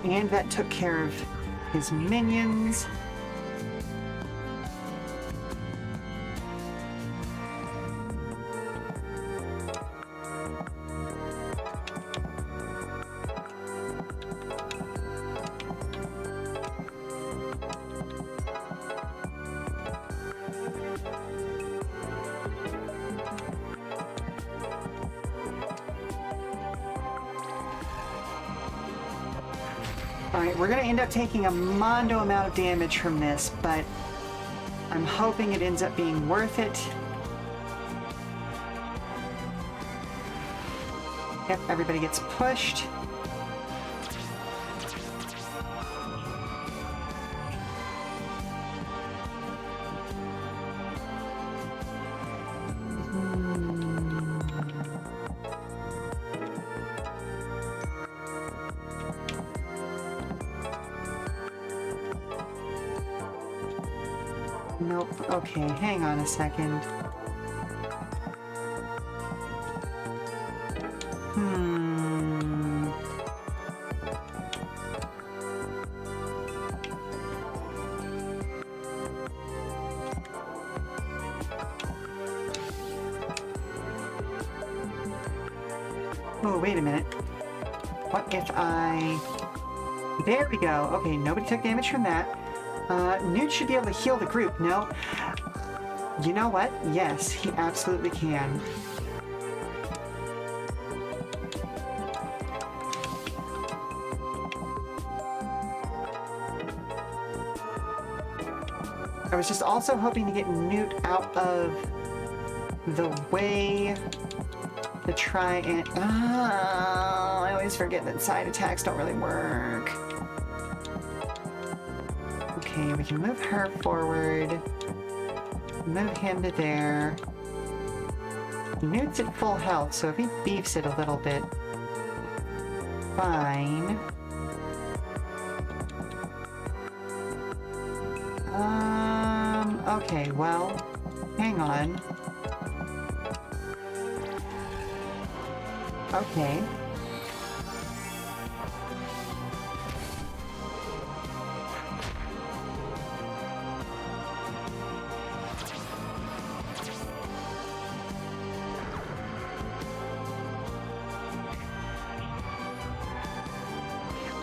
And that took care of his minions. Alright, we're going to end up taking a mondo amount of damage from this, but I'm hoping it ends up being worth it. Yep, everybody gets pushed. Nope. Okay, hang on a second. Oh, wait a minute. What if I... There we go. Okay, nobody took damage from that. Newt should be able to heal the group, no? You know what? Yes, he absolutely can. I was just also hoping to get Newt out of the way to try and... I always forget that side attacks don't really work. Okay, we can move her forward. Move him to there. Newt's at full health, so if he beefs it a little bit, fine. Okay, well, hang on. Okay.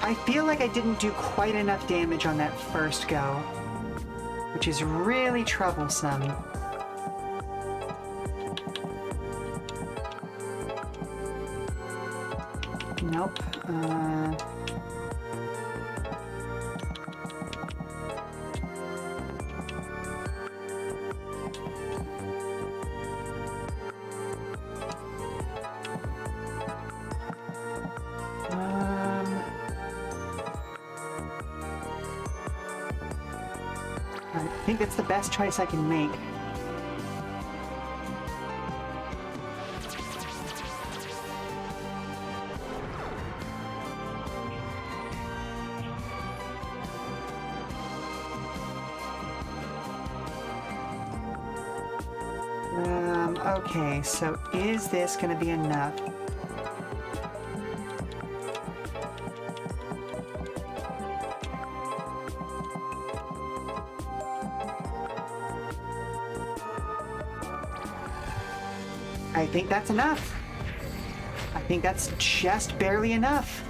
I feel like I didn't do quite enough damage on that first go, which is really troublesome. Nope. I think that's the best choice I can make. Okay, so is this going to be enough? I think that's enough. I think that's just barely enough.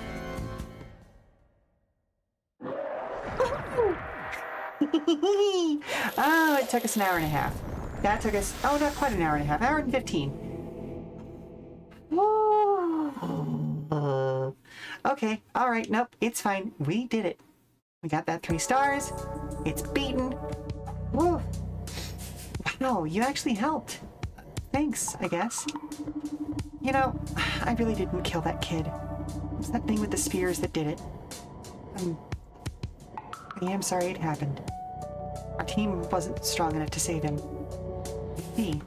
Oh, it took us an hour and a half. That took us, oh, not quite an hour and a half, hour and 15. Okay, all right, nope, it's fine. We did it. We got that 3 stars. It's beaten. Woo. Wow, you actually helped. Thanks, I guess. You know, I really didn't kill that kid. It was that thing with the spears that did it. I am sorry it happened. Our team wasn't strong enough to save him. Hey,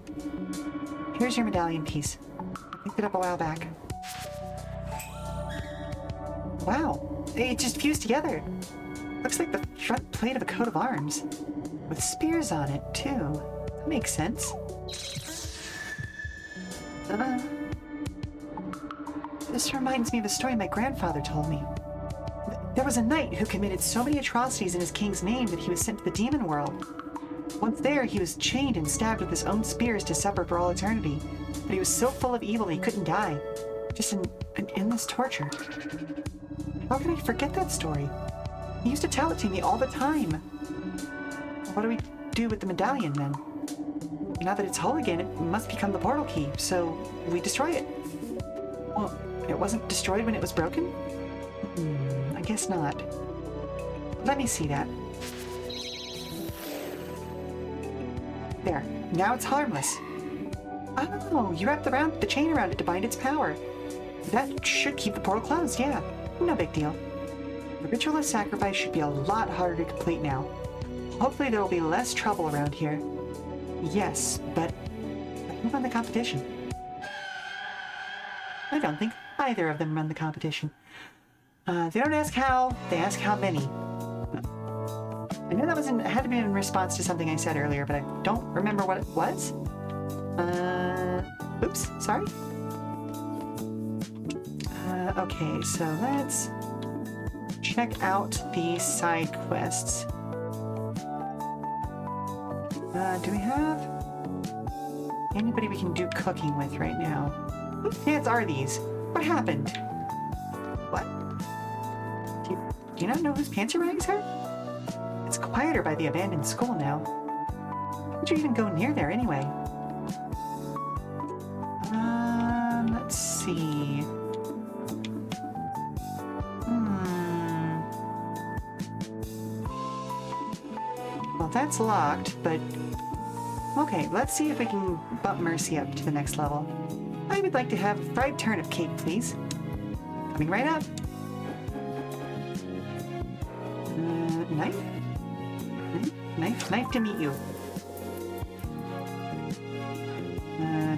here's your medallion piece. I picked it up a while back. Wow, it just fused together. Looks like the front plate of a coat of arms. With spears on it, too. That makes sense. This reminds me of a story my grandfather told me. There was a knight who committed so many atrocities in his king's name that he was sent to the demon world. Once there, he was chained and stabbed with his own spears to suffer for all eternity. But he was so full of evil that he couldn't die. Just an endless torture. How can I forget that story? He used to tell it to me all the time. What do we do with the medallion, then? Now that it's whole again, it must become the portal key, so we destroy it. Well, it wasn't destroyed when it was broken? I guess not. Let me see that. There. Now it's harmless. Oh, you wrapped the chain around it to bind its power. That should keep the portal closed, yeah. No big deal. The ritual of sacrifice should be a lot harder to complete now. Hopefully there will be less trouble around here. Yes, but who won the competition? I don't think either of them run the competition. They don't ask how, they ask how many. I know that had to be in response to something I said earlier, but I don't remember what it was. Oops, sorry. Okay, so let's check out the side quests. Do we have anybody we can do cooking with right now? Whose pants are these? What happened? What? Do you not know whose pants your rags are? It's quieter by the abandoned school now. How would you even go near there anyway? Let's see. Well, that's locked, but... Okay, let's see if we can bump Mercy up to the next level. I would like to have fried turnip cake, please. Coming right up. Knife? Knife to meet you.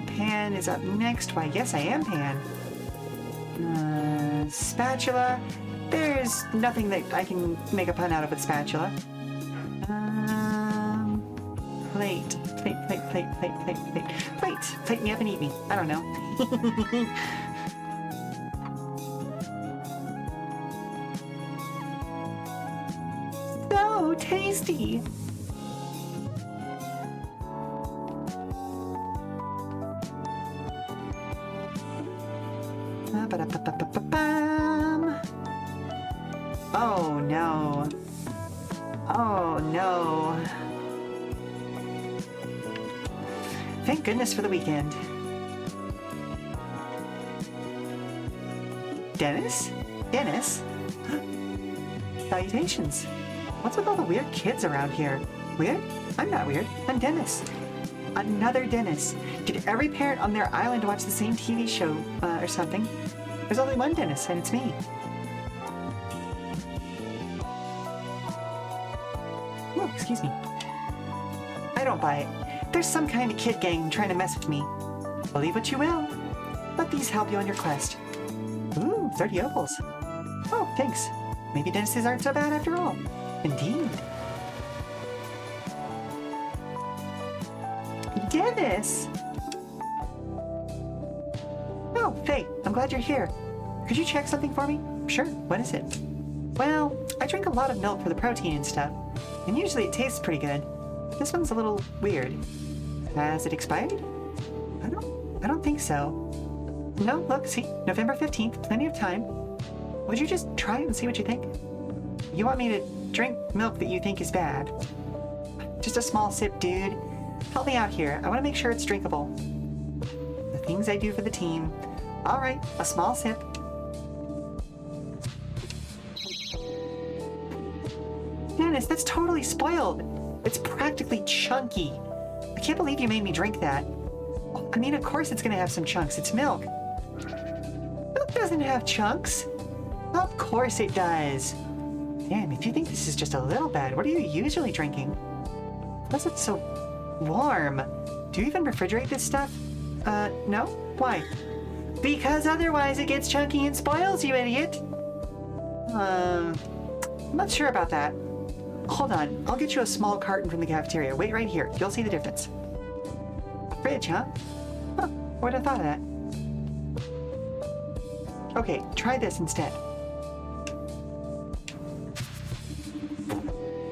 Pan is up next. Why, yes, I am Pan. Spatula. There's nothing that I can make a pun out of with spatula. Plate. Plate me up and eat me. I don't know. So tasty. Oh no. Oh no. Thank goodness for the weekend. Dennis? Dennis? Salutations. What's with all the weird kids around here? Weird? I'm not weird. I'm Dennis. Another Dennis. Did every parent on their island watch the same TV show or something? There's only one Dennis, and it's me. Oh, excuse me. I don't buy it. There's some kind of kid gang trying to mess with me. Believe what you will. Let these help you on your quest. Ooh, 30 opals. Oh, thanks. Maybe Dennis's aren't so bad after all. Indeed. Dennis! Oh, Faye, I'm glad you're here. Could you check something for me? Sure, what is it? Well, I drink a lot of milk for the protein and stuff, and usually it tastes pretty good. This one's a little weird. Has it expired? I don't think so. No, look, see, November 15th, plenty of time. Would you just try it and see what you think? You want me to drink milk that you think is bad? Just a small sip, dude. Help me out here. I want to make sure it's drinkable. The things I do for the team. All right, a small sip. Dennis, that's totally spoiled. It's practically chunky. I can't believe you made me drink that. I mean, of course it's going to have some chunks. It's milk. Milk doesn't have chunks. Of course it does. Damn, if you think this is just a little bad, what are you usually drinking? Why is it so warm? Do you even refrigerate this stuff? No? Why? Because otherwise it gets chunky and spoils, you idiot. I'm not sure about that. Hold on, I'll get you a small carton from the cafeteria. Wait right here. You'll see the difference. Fridge, huh? Huh, what'd I thought of that? Okay, try this instead.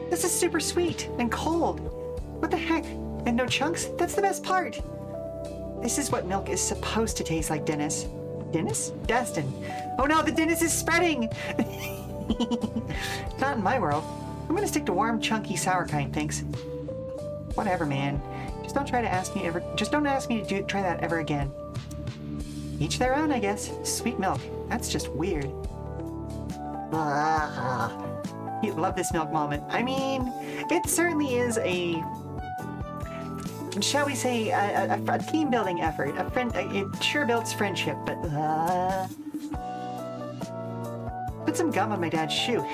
This is super sweet and cold. What the heck? And no chunks? That's the best part. This is what milk is supposed to taste like, Dennis. Dennis? Destin. Oh no, the Dennis is spreading! Not in my world. I'm gonna stick to warm, chunky, sour kind, thanks. Whatever, man. Just don't ask me to try that ever again. Each their own, I guess. Sweet milk. That's just weird. You love this milk moment. I mean, it certainly is a, shall we say, a team building effort. It sure builds friendship, but put some gum on my dad's shoe.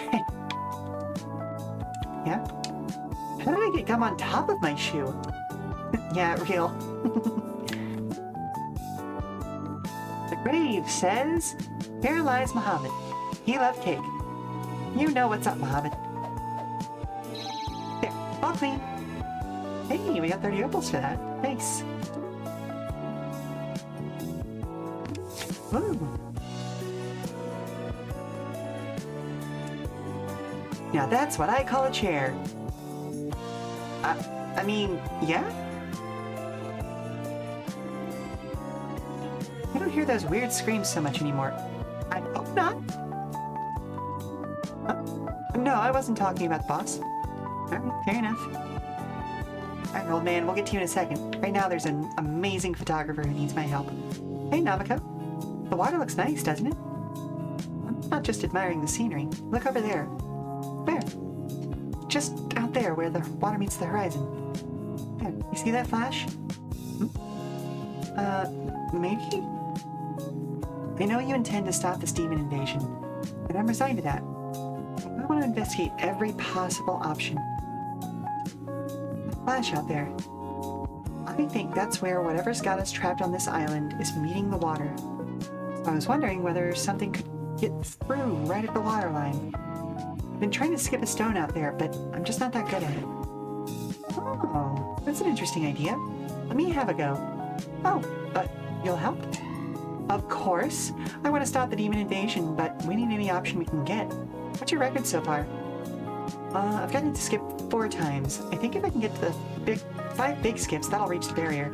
Yeah? How did I get gum on top of my shoe? Yeah, real. The grave says, "Here lies Muhammad. He loved cake." You know what's up, Muhammad. There, all clean. Hey, we got 30 opals for that. Nice. Ooh. Now that's what I call a chair. I mean, yeah? I don't hear those weird screams so much anymore. I hope not. No, I wasn't talking about the boss. Alright, fair enough. Alright, old man, we'll get to you in a second. Right now there's an amazing photographer who needs my help. Hey, Namiko. The water looks nice, doesn't it? I'm not just admiring the scenery. Look over there. Where? Just out there where the water meets the horizon. There, you see that flash? Maybe? I know you intend to stop this demon invasion, and I'm resigned to that. I want to investigate every possible option. That flash out there. I think that's where whatever's got us trapped on this island is meeting the water. So I was wondering whether something could get through right at the water line. I've been trying to skip a stone out there, but I'm just not that good at it. Oh, that's an interesting idea. Let me have a go. Oh, but you'll help? Of course. I want to stop the demon invasion, but we need any option we can get. What's your record so far? I've gotten to skip 4 times. I think if I can get to the 5 big skips, that'll reach the barrier.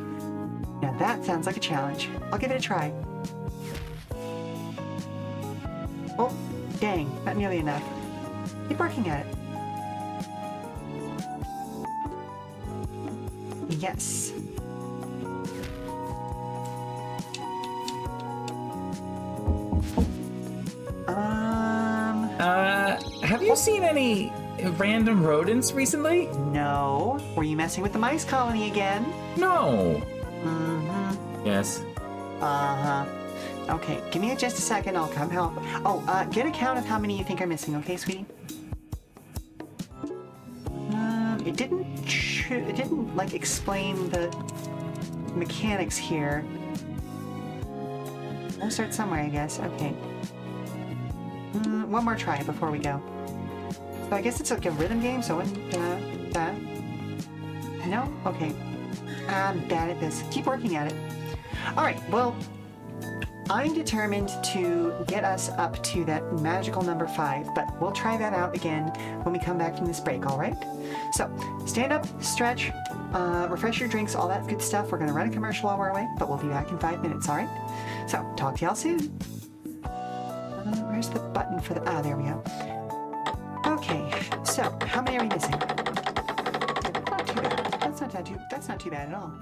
Now that sounds like a challenge. I'll give it a try. Oh, dang, not nearly enough. Keep working at it. Yes. Have you seen any random rodents recently? No. Were you messing with the mice colony again? No. Mm-hmm. Yes. Uh-huh. Okay, give me just a second. I'll come help. Oh, get a count of how many you think are missing, okay, sweetie? It didn't, like, explain the mechanics here. We'll start somewhere, I guess. Okay. One more try before we go. So I guess it's like a rhythm game, so no? Okay. I'm bad at this. Keep working at it. Alright, well, I'm determined to get us up to that magical number 5, but we'll try that out again when we come back from this break, alright? So, stand up, stretch, refresh your drinks, all that good stuff. We're going to run a commercial while we're away, but we'll be back in 5 minutes, alright? So, talk to y'all soon. Where's the button for the... Ah, there we go. Okay, so, how many are we missing? Not too bad. That's not too bad at all.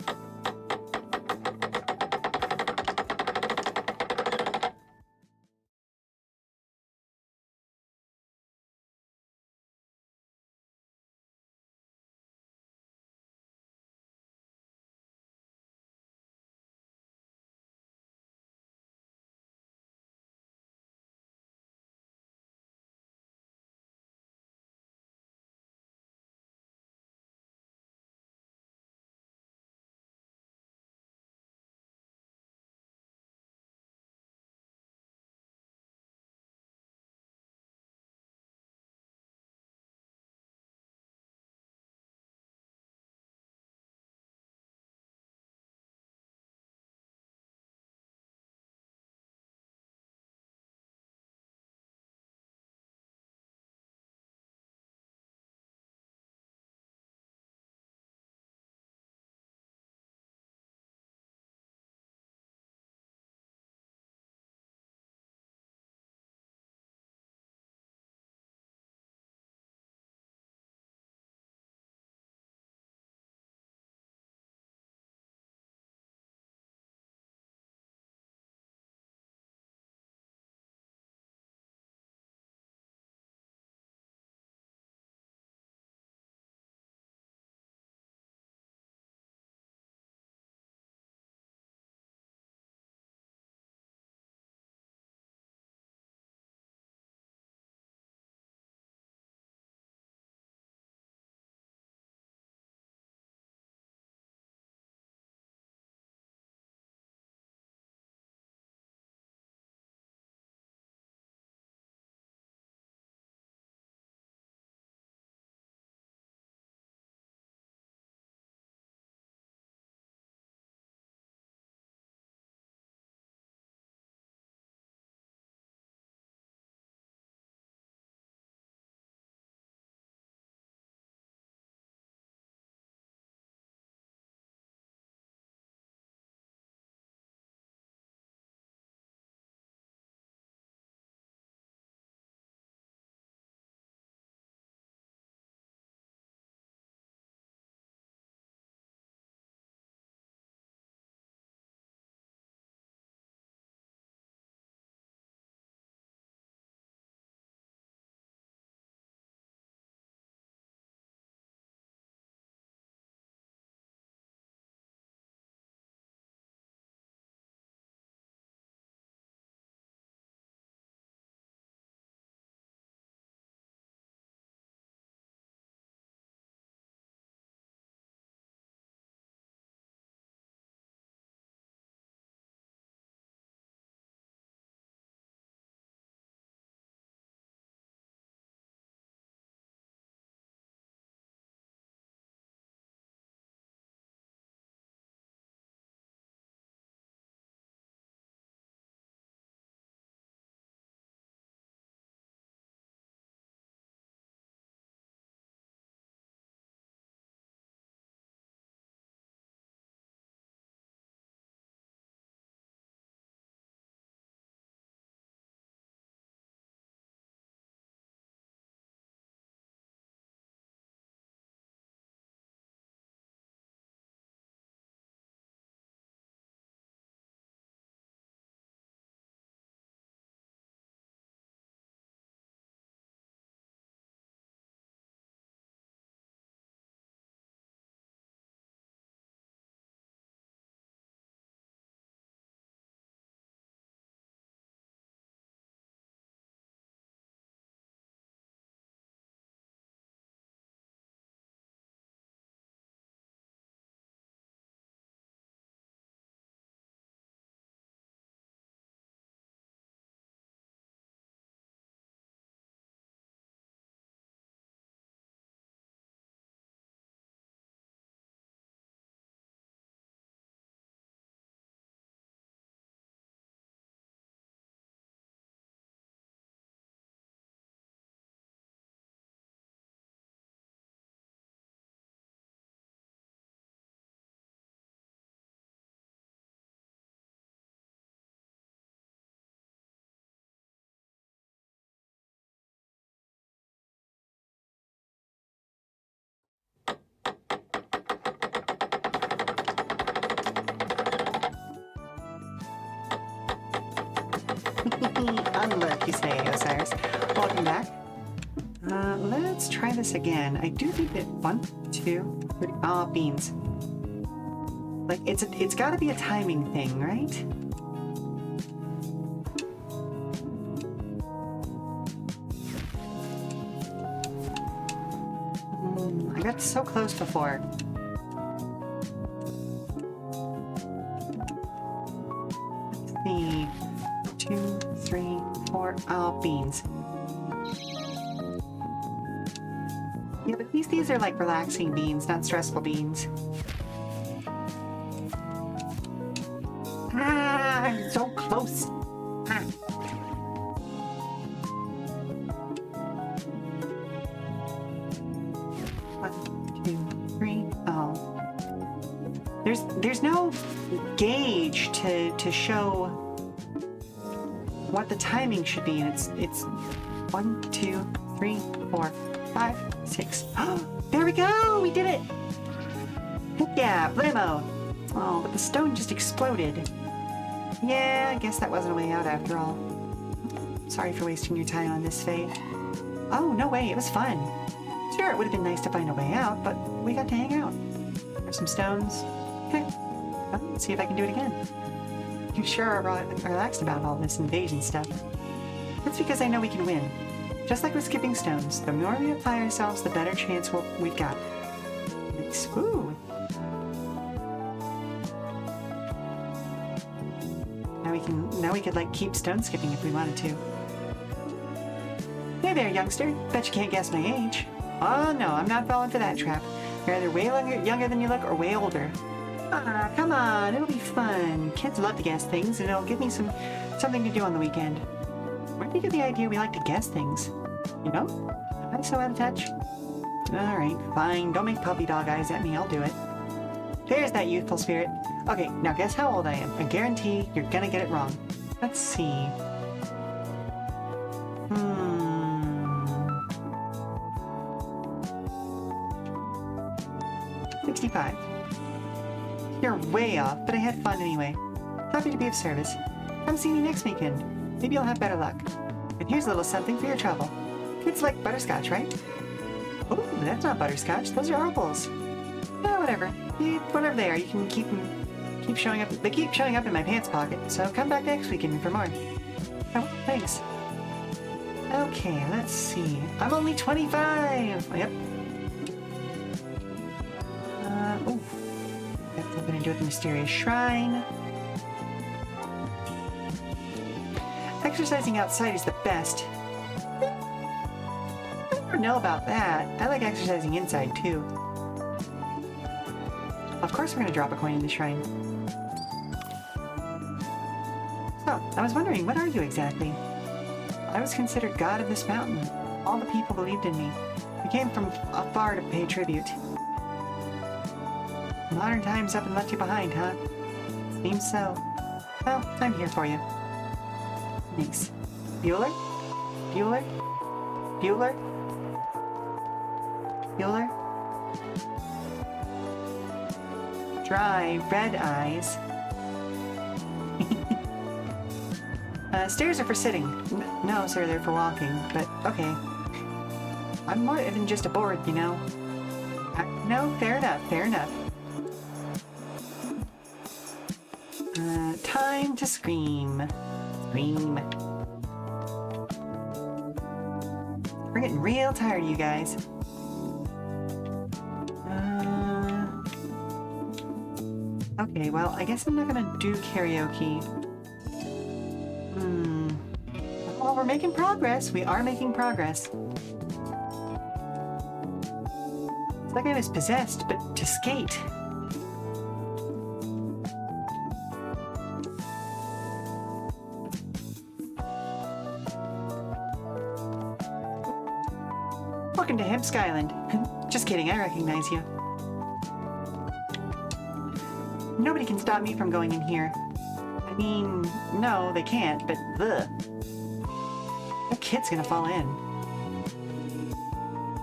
Unlucky say, Osiris. Welcome back. Let's try this again. I do think that 1, 2, 3. Ah, beans. Like it's got to be a timing thing, right? I got so close before. Let's see. 2, 3, 4. Oh, beans. Yeah, but these are like relaxing beans, not stressful beans. Ah, I'm so close. Ah. One, 2, 3. Oh. There's no gauge to show what the timing should be, and it's 1, 2, 3, 4, 5, 6. Oh, there we go! We did it! Heck yeah, blammo! Oh, but the stone just exploded. Yeah, I guess that wasn't a way out after all. Sorry for wasting your time on this, Faye. Oh, no way, it was fun. Sure, it would have been nice to find a way out, but we got to hang out. There's some stones. Okay, well, let's see if I can do it again. You sure are relaxed about all this invasion stuff. That's because I know we can win. Just like with skipping stones, the more we apply ourselves, the better chance we've got. Nice. Ooh. Now we could like keep stone skipping if we wanted to. Hey there, youngster. Bet you can't guess my age. Oh no, I'm not falling for that trap. You're either way younger than you look or way older. Ah, come on, it'll be fun. Kids love to guess things, and it'll give me something to do on the weekend. Where did you get the idea we like to guess things? You know? Am I so out of touch? Alright, fine. Don't make puppy dog eyes at me. I'll do it. There's that youthful spirit. Okay, now guess how old I am. I guarantee you're gonna get it wrong. Let's see. 65. You're way off, but I had fun anyway. Happy to be of service. Come see me next weekend. Maybe you'll have better luck. And here's a little something for your trouble. Kids like butterscotch, right? Oh, that's not butterscotch. Those are apples. Oh, whatever. Whatever they are, you can keep them. Keep showing up. They keep showing up in my pants pocket, so come back next weekend for more. Oh, thanks. Okay, let's see. I'm only 25! Yep. Oh. Got something to do with the mysterious shrine. Exercising outside is the best. I don't know about that. I like exercising inside, too. Of course we're gonna drop a coin in the shrine. So, I was wondering, what are you exactly? I was considered god of this mountain. All the people believed in me. We came from afar to pay tribute. Modern times up and left you behind, huh? Seems so. Well, I'm here for you. Thanks. Bueller? Bueller? Bueller? Bueller? Dry, red eyes. Stairs are for sitting. No, sir, they're for walking, but okay. I'm more than just a board, you know. No, fair enough, fair enough. Time to scream. Scream. We're getting real tired, you guys. Okay, well, I guess I'm not gonna do karaoke. Well, we're making progress. We are making progress. It's like I was possessed, but to skate. Welcome to Hemsk Island. Just kidding, I recognize you. Nobody can stop me from going in here. I mean, no, they can't, but ugh. That kid's gonna fall in.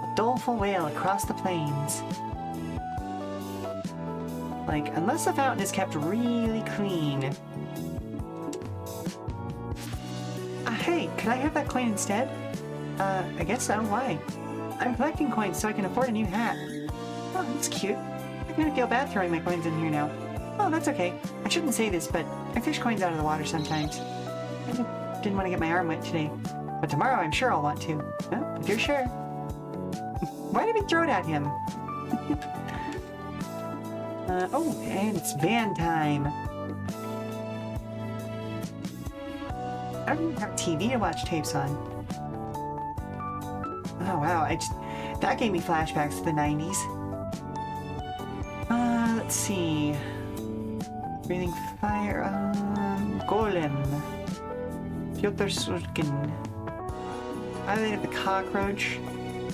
A doleful wail across the plains. Like, unless the fountain is kept really clean. hey, could I have that coin instead? I guess so. Why? I'm collecting coins so I can afford a new hat. Oh, that's cute. I'm gonna feel bad throwing my coins in here now. Oh, that's okay. I shouldn't say this, but I fish coins out of the water sometimes. I didn't want to get my arm wet today. But tomorrow I'm sure I'll want to. Well, if you're sure. Why did we throw it at him? Oh, and it's van time. I don't even have a TV to watch tapes on. Oh wow, that gave me flashbacks to the 90s. Let's see. Breathing fire, Golem. Piotr Surkin. Highlight of the Cockroach.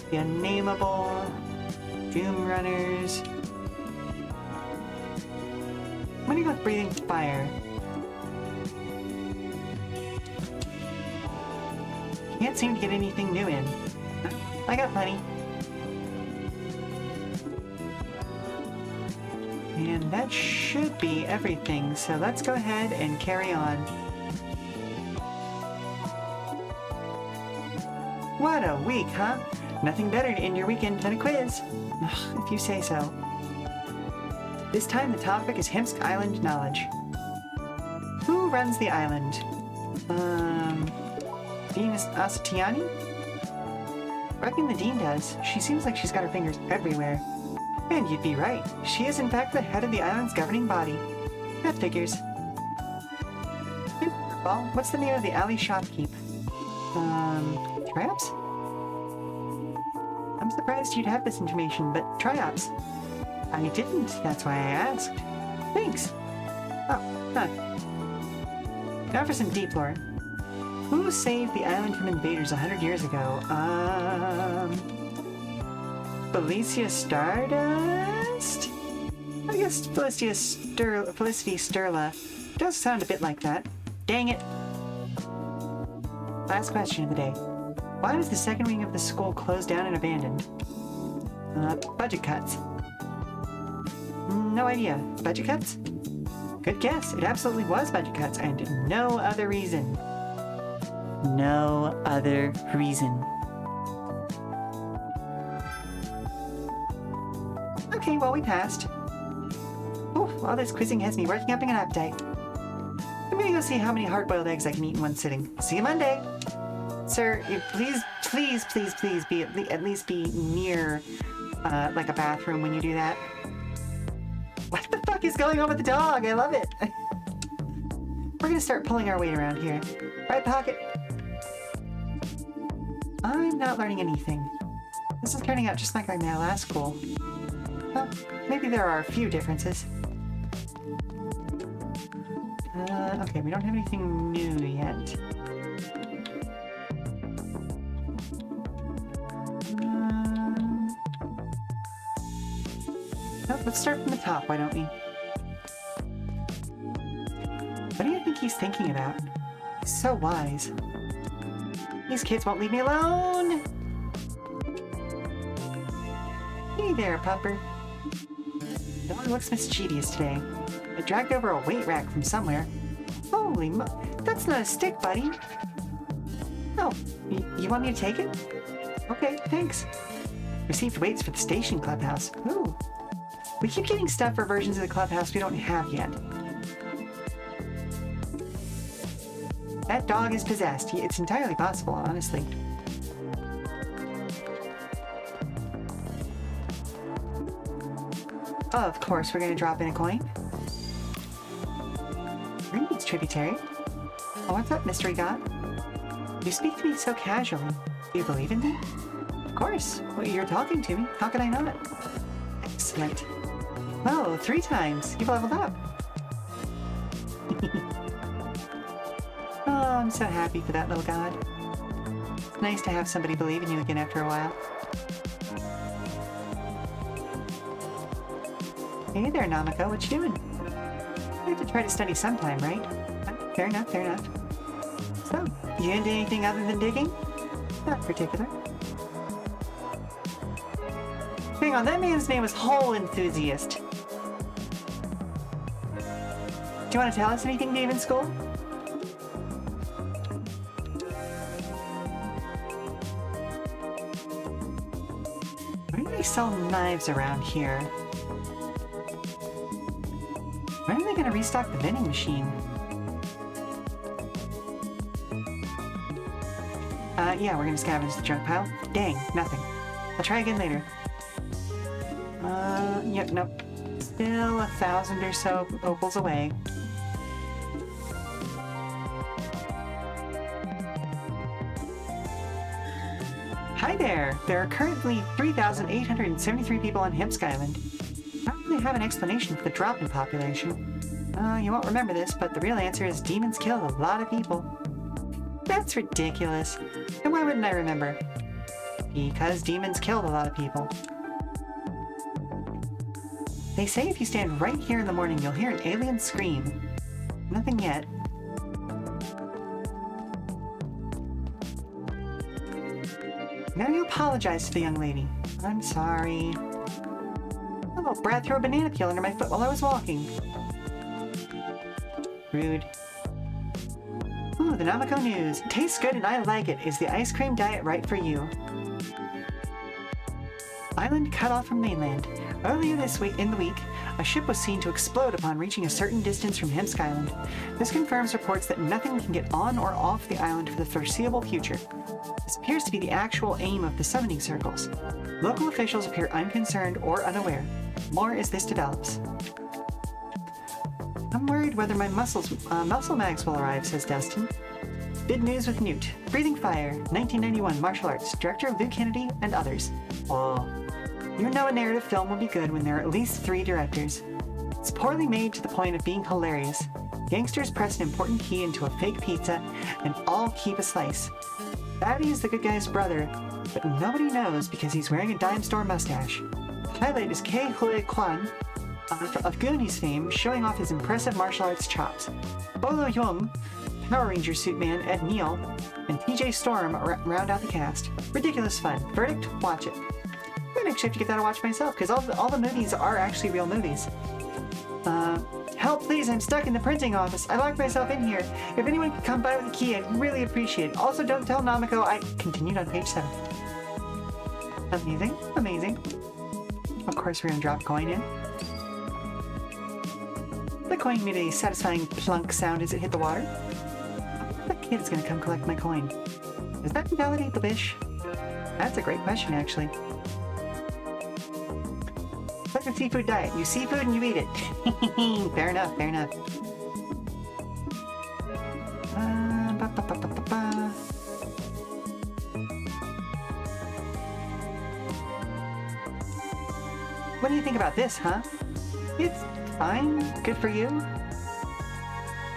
The Unnameable. Doom Runners. I'm gonna go with Breathing Fire. Can't seem to get anything new in. I got plenty. And that should be everything, so let's go ahead and carry on. What a week, huh? Nothing better to end your weekend than a quiz. Ugh, if you say so. This time the topic is Hemsk Island knowledge. Who runs the island? Venus Asatiani? I reckon the dean does. She seems like she's got her fingers everywhere. And you'd be right. She is in fact the head of the island's governing body. That figures. Well, what's the name of the alley shopkeep? Traps? I'm surprised you'd have this information, but Triops. I didn't, that's why I asked. Thanks. Oh, huh. Now for some deep lore. Who saved the island from invaders 100 years ago? Felicia Stardust? I guess Felicity Sturla does sound a bit like that. Dang it! Last question of the day. Why was the second wing of the school closed down and abandoned? Budget cuts. No idea. Budget cuts? Good guess. It absolutely was budget cuts, and no other reason. No other reason. Okay, well, we passed. Oh, all this quizzing has me working up an appetite. I'm gonna go see how many hard-boiled eggs I can eat in one sitting. See you Monday! Sir, please be at least be near, like a bathroom when you do that. What the fuck is going on with the dog? I love it! We're gonna start pulling our weight around here. Right pocket. I'm not learning anything. This is turning out just like my last school. Well, maybe there are a few differences. Okay, we don't have anything new yet. Let's start from the top, why don't we? What do you think he's thinking about? He's so wise. These kids won't leave me alone! Hey there, pupper. Dog looks mischievous today. I dragged over a weight rack from somewhere. Holy that's not a stick, buddy. Oh, you want me to take it? Okay, thanks. Received weights for the station clubhouse. Ooh. We keep getting stuff for versions of the clubhouse we don't have yet. That dog is possessed. It's entirely possible, honestly. Of course, we're going to drop in a coin. Greetings, tributary. Oh, what's up, mystery god? You speak to me so casually. Do you believe in me? Of course. Well, you're talking to me. How could I not? Excellent. Oh, 3 times. You've leveled up. Oh, I'm so happy for that little god. It's nice to have somebody believe in you again after a while. Hey there, Namiko. What you doing? You have to try to study sometime, right? Fair enough, fair enough. So, you into anything other than digging? Not particular. Hang on, that man's name was Hole Enthusiast. Do you want to tell us anything, Demonschool? Where do they sell knives around here? When are they going to restock the vending machine? Yeah, we're going to scavenge the junk pile. Dang, nothing. I'll try again later. Yep, nope. Still 1,000 or so opals away. Hi there! There are currently 3,873 people on Hemsk Island. I don't really have an explanation for the drop in population. You won't remember this, but the real answer is demons killed a lot of people. That's ridiculous. And why wouldn't I remember? Because demons killed a lot of people. They say if you stand right here in the morning, you'll hear an alien scream. Nothing yet. Now you apologize to the young lady. I'm sorry. Oh, Brad threw a banana peel under my foot while I was walking. Rude. Ooh, the Namako news. Tastes good and I like it. Is the ice cream diet right for you? Island cut off from mainland. Earlier this week, a ship was seen to explode upon reaching a certain distance from Hemsk Island. This confirms reports that nothing can get on or off the island for the foreseeable future. This appears to be the actual aim of the summoning circles. Local officials appear unconcerned or unaware. More as this develops. I'm worried whether my muscle mags will arrive, says Dustin. Bid news with Newt. Breathing Fire, 1991, martial arts, director Lou Kennedy, and others. Oh. You know a narrative film will be good when there are at least 3 directors. It's poorly made to the point of being hilarious. Gangsters press an important key into a fake pizza, and all keep a slice. Batty is the good guy's brother, but nobody knows because he's wearing a dime store mustache. Highlight is Kei Hui Kwan, of Goonies fame, showing off his impressive martial arts chops. Bolo Young, Power Ranger suit man Ed Neal, and TJ Storm round out the cast. Ridiculous fun. Verdict? Watch it. I might actually have to get that to watch myself, because all the movies are actually real movies. Help please, I'm stuck in the printing office. I locked myself in here. If anyone could come by with a key, I'd really appreciate it. Also, don't tell Namako I continued on page 7. Amazing, amazing. Of course, we're gonna drop a coin in. The coin made a satisfying plunk sound as it hit the water. That kid is gonna come collect my coin. Does that invalidate the wish? That's a great question, actually. Like a seafood diet. You seafood and you eat it. Fair enough, fair enough. What do you think about this, huh? It's fine. Good for you.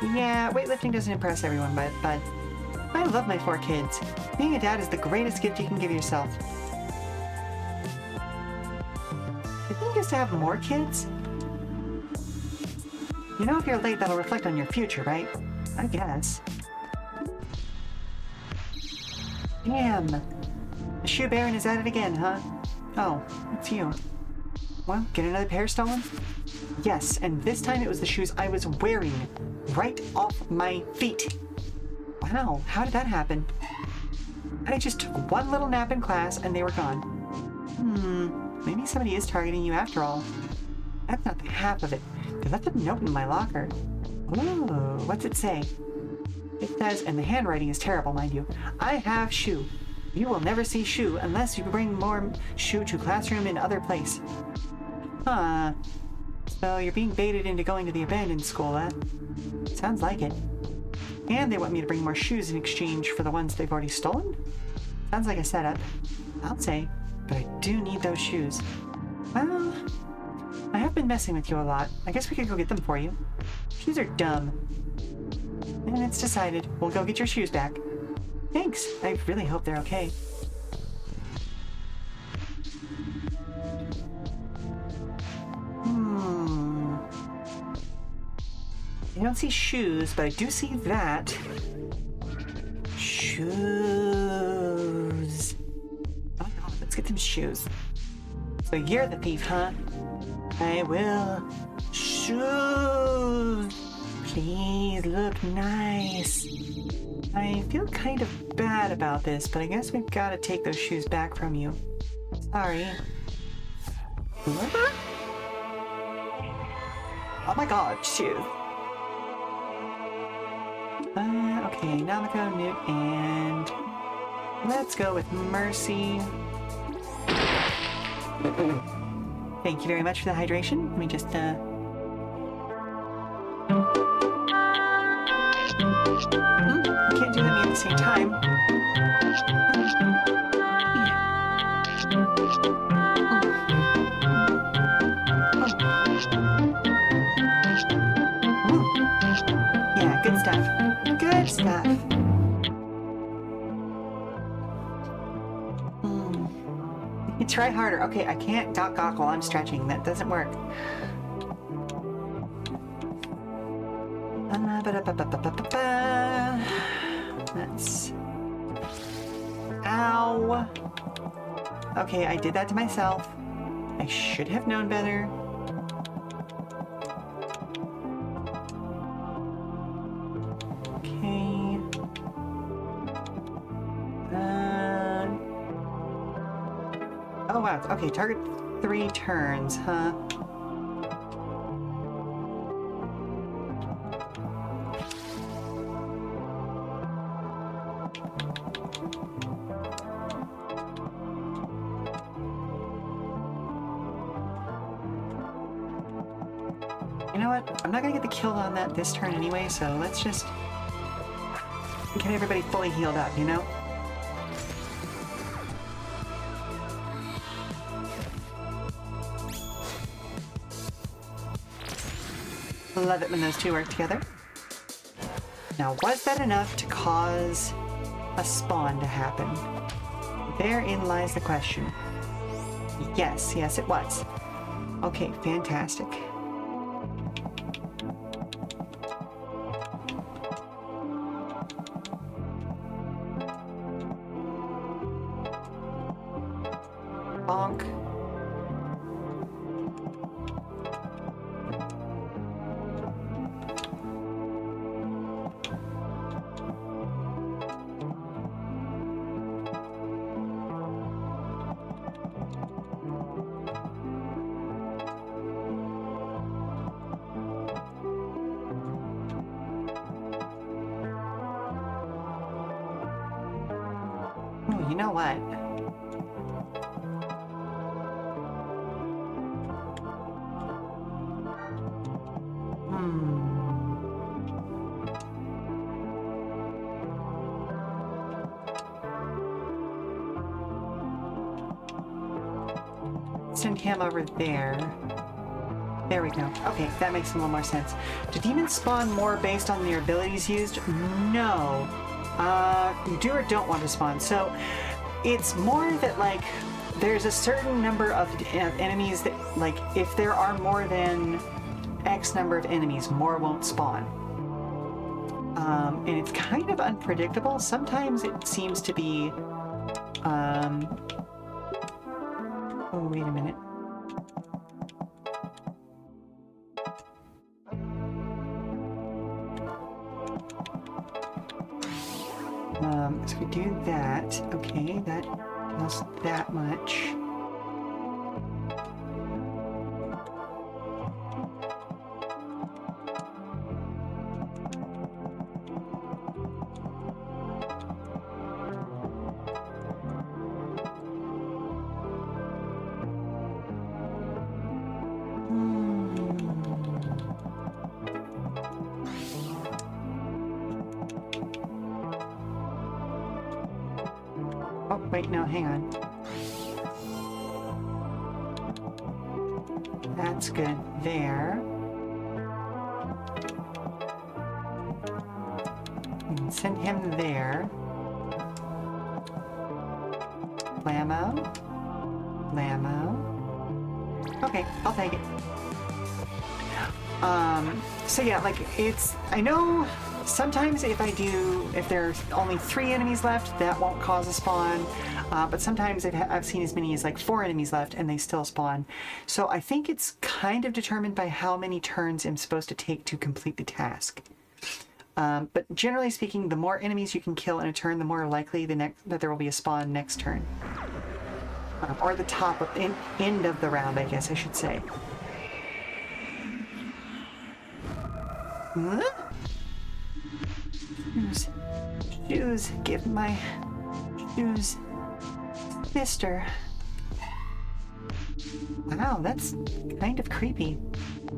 Yeah, weightlifting doesn't impress everyone, but I love my 4 kids. Being a dad is the greatest gift you can give yourself. You think you used to have more kids? You know if you're late, that'll reflect on your future, right? I guess. Damn! The shoe baron is at it again, huh? Oh, it's you. Well, get another pair stolen? Yes, and this time it was the shoes I was wearing. Right off my feet. Wow, how did that happen? I just took one little nap in class and they were gone. Maybe somebody is targeting you after all. That's not the half of it. They left a note in my locker. Ooh, what's it say? It says, and the handwriting is terrible, mind you, I have shoe. You will never see shoe unless you bring more shoe to classroom in other place. Huh. So you're being baited into going to the abandoned school, eh? Sounds like it. And they want me to bring more shoes in exchange for the ones they've already stolen? Sounds like a setup. I'll say, but I do need those shoes. Well, I have been messing with you a lot. I guess we could go get them for you. Shoes are dumb. And it's decided. We'll go get your shoes back. Thanks. I really hope they're okay. I don't see shoes, but I do see that. Shoes. Oh no, let's get them shoes. So you're the thief, huh? I will. Shoes. Please look nice. I feel kind of bad about this, but I guess we've got to take those shoes back from you. Sorry. Oh my god, shoot. Okay, Namiko, Newt, and let's go with Mercy. Thank you very much for the hydration. Let me just, can't do them at the same time. Yeah, good stuff. Good stuff. You try harder. Okay, I can't gawk while I'm stretching. That doesn't work. That's... Ow! Okay, I did that to myself. I should have known better. Okay. Oh wow, okay, target 3 turns, huh? You know what? I'm not gonna get the kill on that this turn anyway, so let's just get everybody fully healed up, you know? Love it when those two work together. Now, was that enough to cause a spawn to happen? Therein lies the question. Yes, yes it was. Okay, fantastic. Bonk. Oh, you know what? Send him over there. There we go. Okay, that makes a little more sense. Do demons spawn more based on their abilities used? No. You do or don't want to spawn. So it's more that, like, there's a certain number of enemies that, like, if there are more than X number of enemies, more won't spawn. And it's kind of unpredictable. Sometimes it seems to be, oh, wait a minute. So we do that. Okay, that does that much. Oh, wait, no, hang on. That's good there. We can send him there. Blammo. Blammo. Okay, I'll take it. So yeah, like, it's, I know sometimes if there's only 3 enemies left, that won't cause a spawn. But sometimes I've seen as many as like 4 enemies left and they still spawn. So I think it's kind of determined by how many turns I'm supposed to take to complete the task. But generally speaking, the more enemies you can kill in a turn, the more likely that there will be a spawn next turn. Or the top of end of the round, I guess I should say. Huh? Shoes. Give my shoes. Sister. Wow, that's kind of creepy.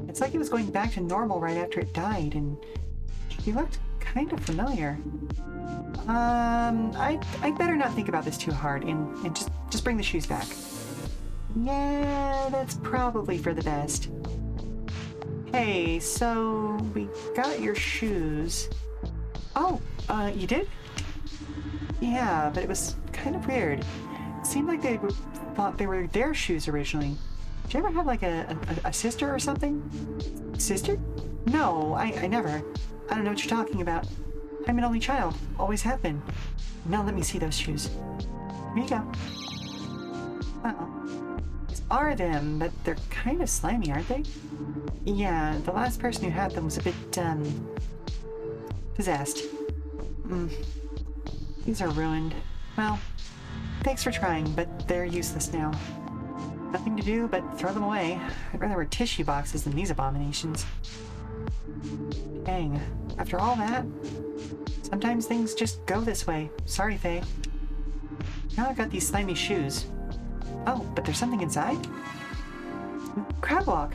It's like it was going back to normal right after it died, and she looked kind of familiar. I better not think about this too hard and just bring the shoes back. Yeah, that's probably for the best. Hey, so we got your shoes. Oh, you did? Yeah, but it was kind of weird. It seemed like they thought they were their shoes originally. Did you ever have like a sister or something? Sister? No, I never. I don't know what you're talking about. I'm an only child. Always have been. Now let me see those shoes. Here you go. Uh-oh. These are them, but they're kind of slimy, aren't they? Yeah, the last person who had them was a bit, possessed. These are ruined. Well, thanks for trying, but they're useless now. Nothing to do but throw them away. I'd rather wear tissue boxes than these abominations. Dang, after all that, sometimes things just go this way. Sorry, Faye. Now I've got these slimy shoes. Oh, but there's something inside? Crab walk.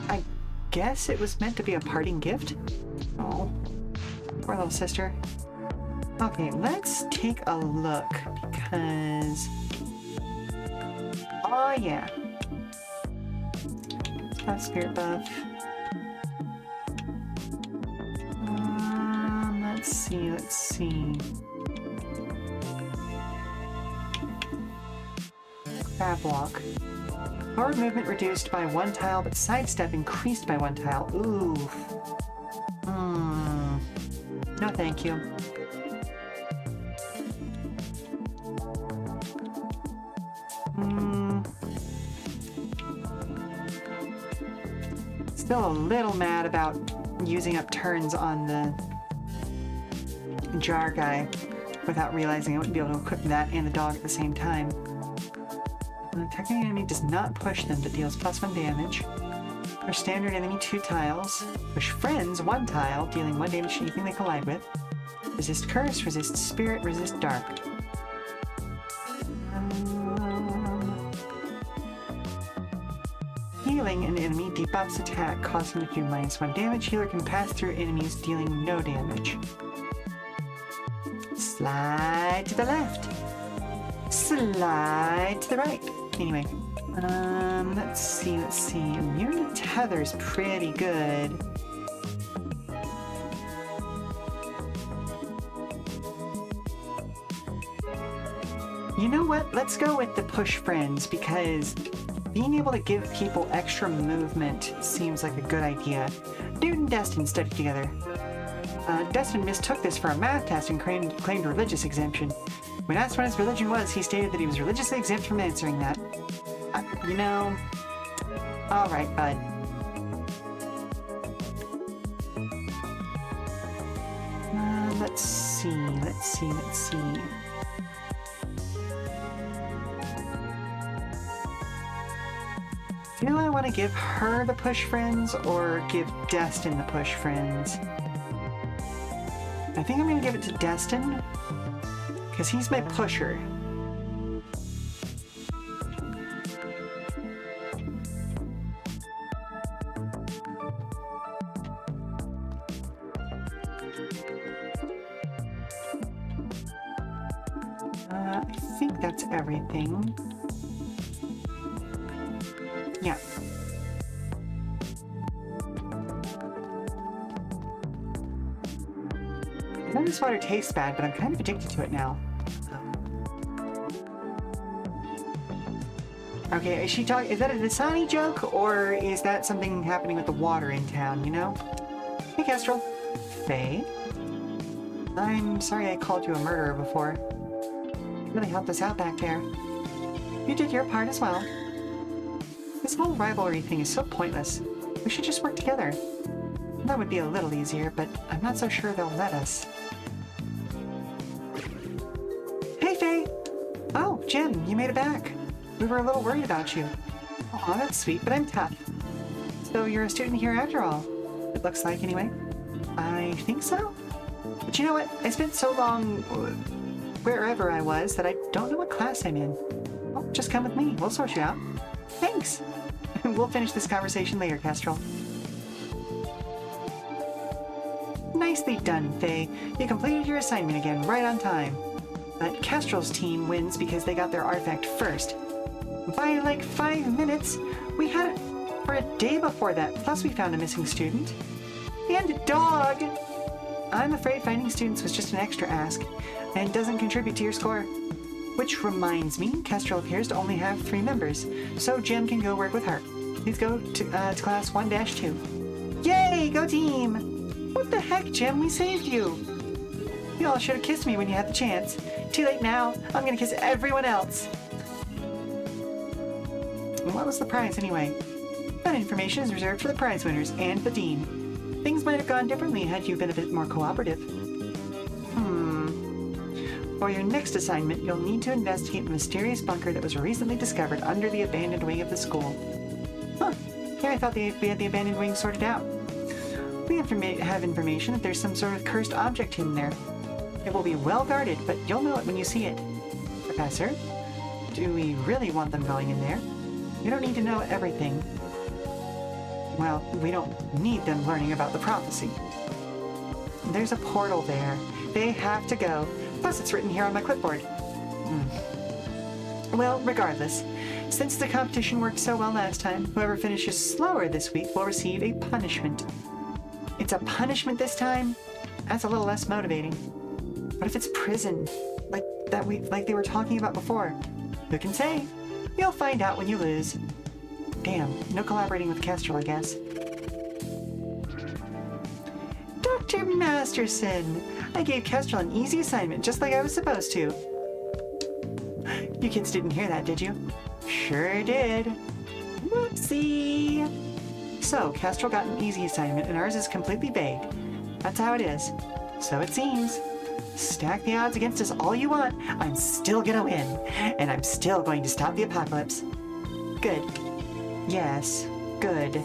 I guess it was meant to be a parting gift? Oh, poor little sister. Okay, let's take a look, because... Oh, yeah. It's got spirit buff. Let's see. Crab walk. Forward movement reduced by 1 tile, but sidestep increased by 1 tile. Oof. No, thank you. Still a little mad about using up turns on the jar guy without realizing I wouldn't be able to equip that and the dog at the same time. Attacking enemy does not push them, but deals +1 damage. Push standard enemy 2 tiles. Push friends 1 tile, dealing 1 damage to anything they collide with. Resist curse, resist spirit, resist dark. Healing an enemy debuffs attack, causing them to do -1 damage. Healer can pass through enemies, dealing no damage. Slide to the left. Slide to the right. Anyway, let's see. Immune to tether's pretty good. You know what? Let's go with the push friends, because being able to give people extra movement seems like a good idea. Dude and Destin studied together. Destin mistook this for a math test and claimed religious exemption. When asked what his religion was, he stated that he was religiously exempt from answering that. You know... Alright, bud. Let's see. Do I want to give her the push friends or give Destin the push friends? I think I'm going to give it to Destin, because he's my pusher. I think that's everything. Yeah. I know this water tastes bad, but I'm kind of addicted to it now. Okay, is that a Dasani joke, or is that something happening with the water in town, you know? Hey, Kestrel. Faye? I'm sorry I called you a murderer before. You really helped us out back there. You did your part as well. This whole rivalry thing is so pointless. We should just work together. That would be a little easier, but I'm not so sure they'll let us. Hey, Faye! Oh, Jim, you made it back. We were a little worried about you. Aw, that's sweet, but I'm tough. So you're a student here after all. It looks like, anyway. I think so. But you know what? I spent so long wherever I was that I don't know what class I'm in. Oh, just come with me. We'll sort you out. Thanks. We'll finish this conversation later, Kestrel. Nicely done, Faye. You completed your assignment again right on time. But Kestrel's team wins because they got their artifact first. By like 5 minutes, we had it for a day before that. Plus we found a missing student. And a dog! I'm afraid finding students was just an extra ask, and doesn't contribute to your score. Which reminds me, Kestrel appears to only have 3 members, so Jim can go work with her. Please go to class 1-2. Yay! Go team! What the heck, Jim? We saved you! You all should have kissed me when you had the chance. Too late now. I'm gonna kiss everyone else. What was the prize anyway? That information is reserved for the prize winners and the dean. Things might have gone differently had you been a bit more cooperative. For your next assignment, you'll need to investigate the mysterious bunker that was recently discovered under the abandoned wing of the school. Huh. Yeah, I thought we had the abandoned wing sorted out. We have information that there's some sort of cursed object hidden there. It will be well guarded, but you'll know it when you see it. Professor, do we really want them going in there? We don't need to know everything. Well, we don't need them learning about the prophecy. There's a portal there. They have to go. Plus, it's written here on my clipboard. Well, regardless, since the competition worked so well last time, whoever finishes slower this week will receive a punishment. It's a punishment this time? That's a little less motivating. What if it's prison? Like they were talking about before? Who can say? You'll find out when you lose. Damn, no collaborating with Kestrel, I guess. Dr. Masterson! I gave Kestrel an easy assignment, just like I was supposed to. You kids didn't hear that, did you? Sure did. Whoopsie! So, Kestrel got an easy assignment, and ours is completely vague. That's how it is. So it seems. Stack the odds against us all you want. I'm still gonna win. And I'm still going to stop the apocalypse. Good. Yes, good.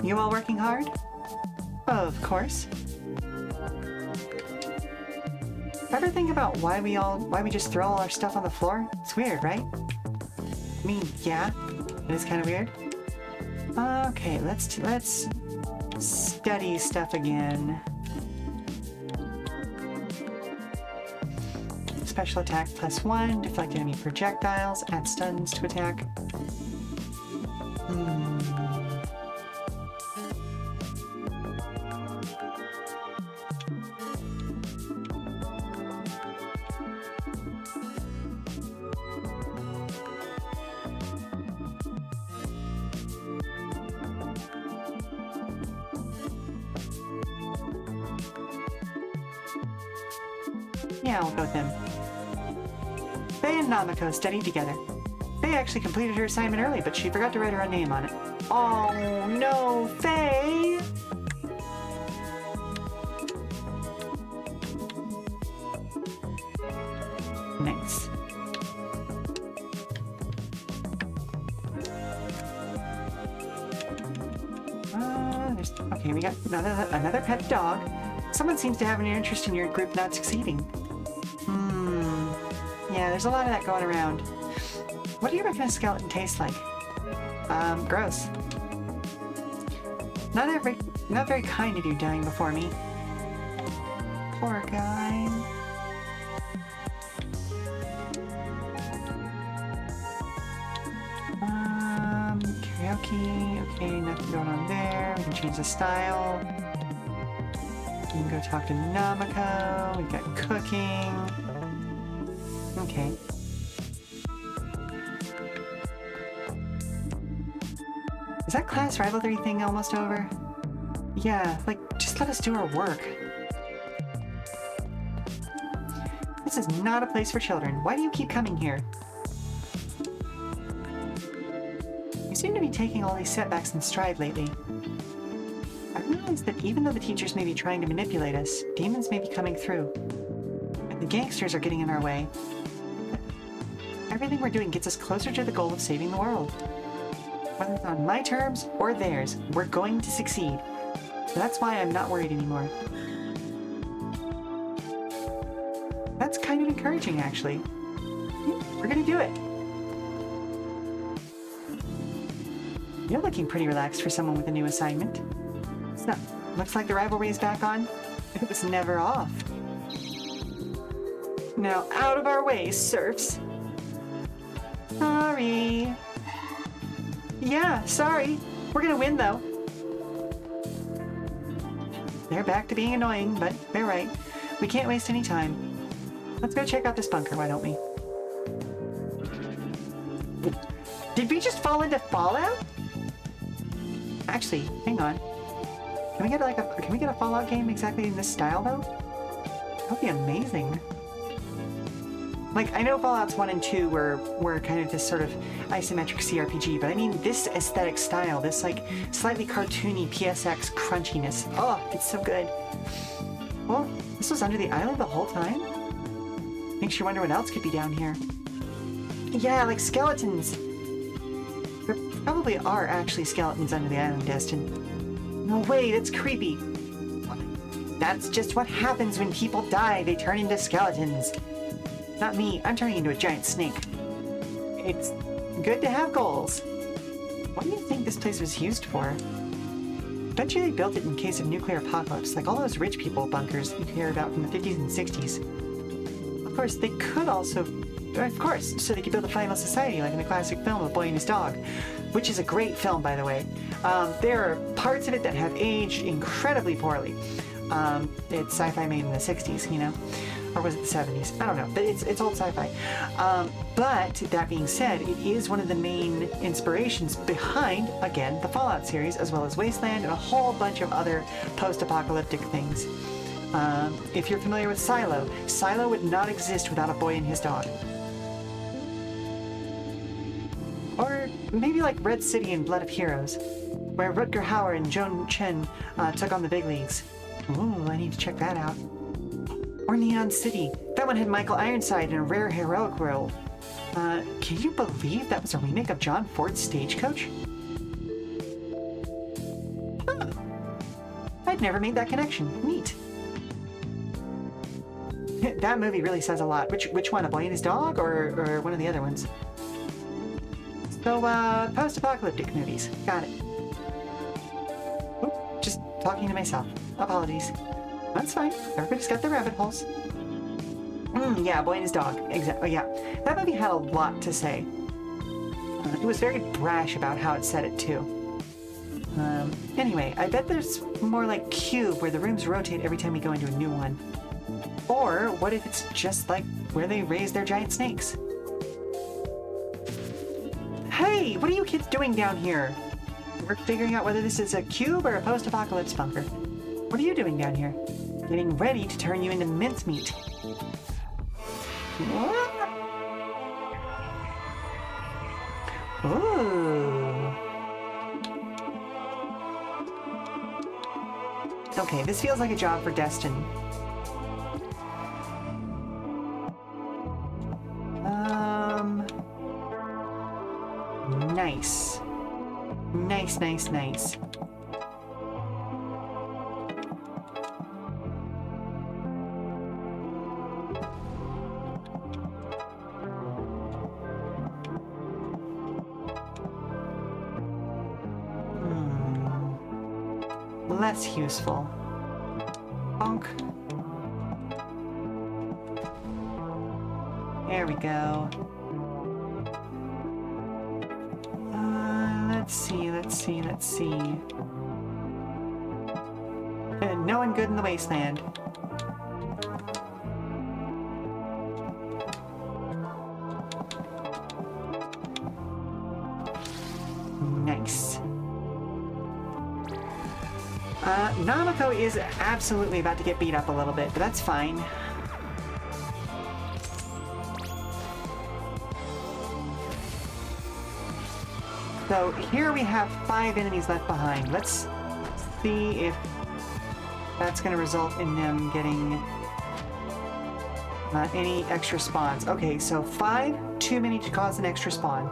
You all working hard? Of course. Ever think about why we just throw all our stuff on the floor? It's weird, right? I mean, yeah, it is kind of weird. Okay, let's study stuff again. Special attack +1, deflect enemy projectiles, add stuns to attack. Yeah, I'll go with him. Faye and Namiko studied together. Faye actually completed her assignment early, but she forgot to write her own name on it. Oh no, Faye! Nice. Okay, we got another pet dog. Someone seems to have an interest in your group not succeeding. Yeah, there's a lot of that going around. What do you reckon a skeleton tastes like? Gross. Not very kind of you dying before me. Poor guy. Karaoke. Okay, nothing going on there. We can change the style. We can go talk to Namiko. We've got cooking. Okay. Is that class rivalry thing almost over? Yeah, like, just let us do our work. This is not a place for children. Why do you keep coming here? You seem to be taking all these setbacks in stride lately. I really sense that even though the teachers may be trying to manipulate us, demons may be coming through. And the gangsters are getting in our way. Everything we're doing gets us closer to the goal of saving the world. Whether it's on my terms or theirs, we're going to succeed. So that's why I'm not worried anymore. That's kind of encouraging, actually. Yeah, we're gonna do it. You're looking pretty relaxed for someone with a new assignment. So, looks like the rivalry is back on. It was never off. Now, out of our way, serfs. Sorry. Yeah, sorry. We're gonna win, though. They're back to being annoying, but they're right. We can't waste any time. Let's go check out this bunker, why don't we? Did we just fall into Fallout? Actually, hang on. Can we get a Fallout game exactly in this style though? That would be amazing. Like, I know Fallouts 1 and 2 were kind of this sort of isometric CRPG, but I mean this aesthetic style, this like slightly cartoony PSX crunchiness. Oh, it's so good. Well, this was under the island the whole time? Makes you wonder what else could be down here. Yeah, like skeletons. There probably are actually skeletons under the island, Destin. No way, that's creepy. That's just what happens when people die. They turn into skeletons. Not me, I'm turning into a giant snake. It's good to have goals. What do you think this place was used for? Bet you they built it in case of nuclear apocalypse, like all those rich people bunkers you hear about from the 50s and 60s. Of course, they could also... Of course, so they could build a final society like in the classic film A Boy and His Dog, which is a great film, by the way. There are parts of it that have aged incredibly poorly. It's sci-fi made in the 60s, you know? Or was it the 70s? I don't know, but it's old sci-fi. But that being said, it is one of the main inspirations behind, again, the Fallout series, as well as Wasteland and a whole bunch of other post-apocalyptic things. If you're familiar with Silo, Silo would not exist without A Boy and His Dog. Or maybe like Red City and Blood of Heroes, where Rutger Hauer and Joan Chen took on the big leagues. Ooh, I need to check that out. Or Neon City. That one had Michael Ironside in a rare heroic role. Can you believe that was a remake of John Ford's Stagecoach? Huh. I'd never made that connection. Neat. That movie really says a lot. Which one? A Boy and His Dog or one of the other ones? So, post-apocalyptic movies. Got it. Oop, just talking to myself. Apologies. That's fine. Everybody's got their rabbit holes. Yeah, Boy and His Dog. Exactly. Yeah. That movie had a lot to say. It was very brash about how it said it, too. Anyway, I bet there's more like Cube, where the rooms rotate every time we go into a new one. Or what if it's just like where they raise their giant snakes? Hey, what are you kids doing down here? We're figuring out whether this is a cube or a post-apocalypse bunker. What are you doing down here? Getting ready to turn you into mincemeat. What? Ooh. Okay, this feels like a job for Destin. Nice. Nice. Less useful. Bonk. There we go. Let's see. No one good in the wasteland. Nice. Namako is absolutely about to get beat up a little bit, but that's fine. So here we have 5 enemies left behind. Let's see if that's going to result in them getting any extra spawns. Okay, so 5, too many to cause an extra spawn.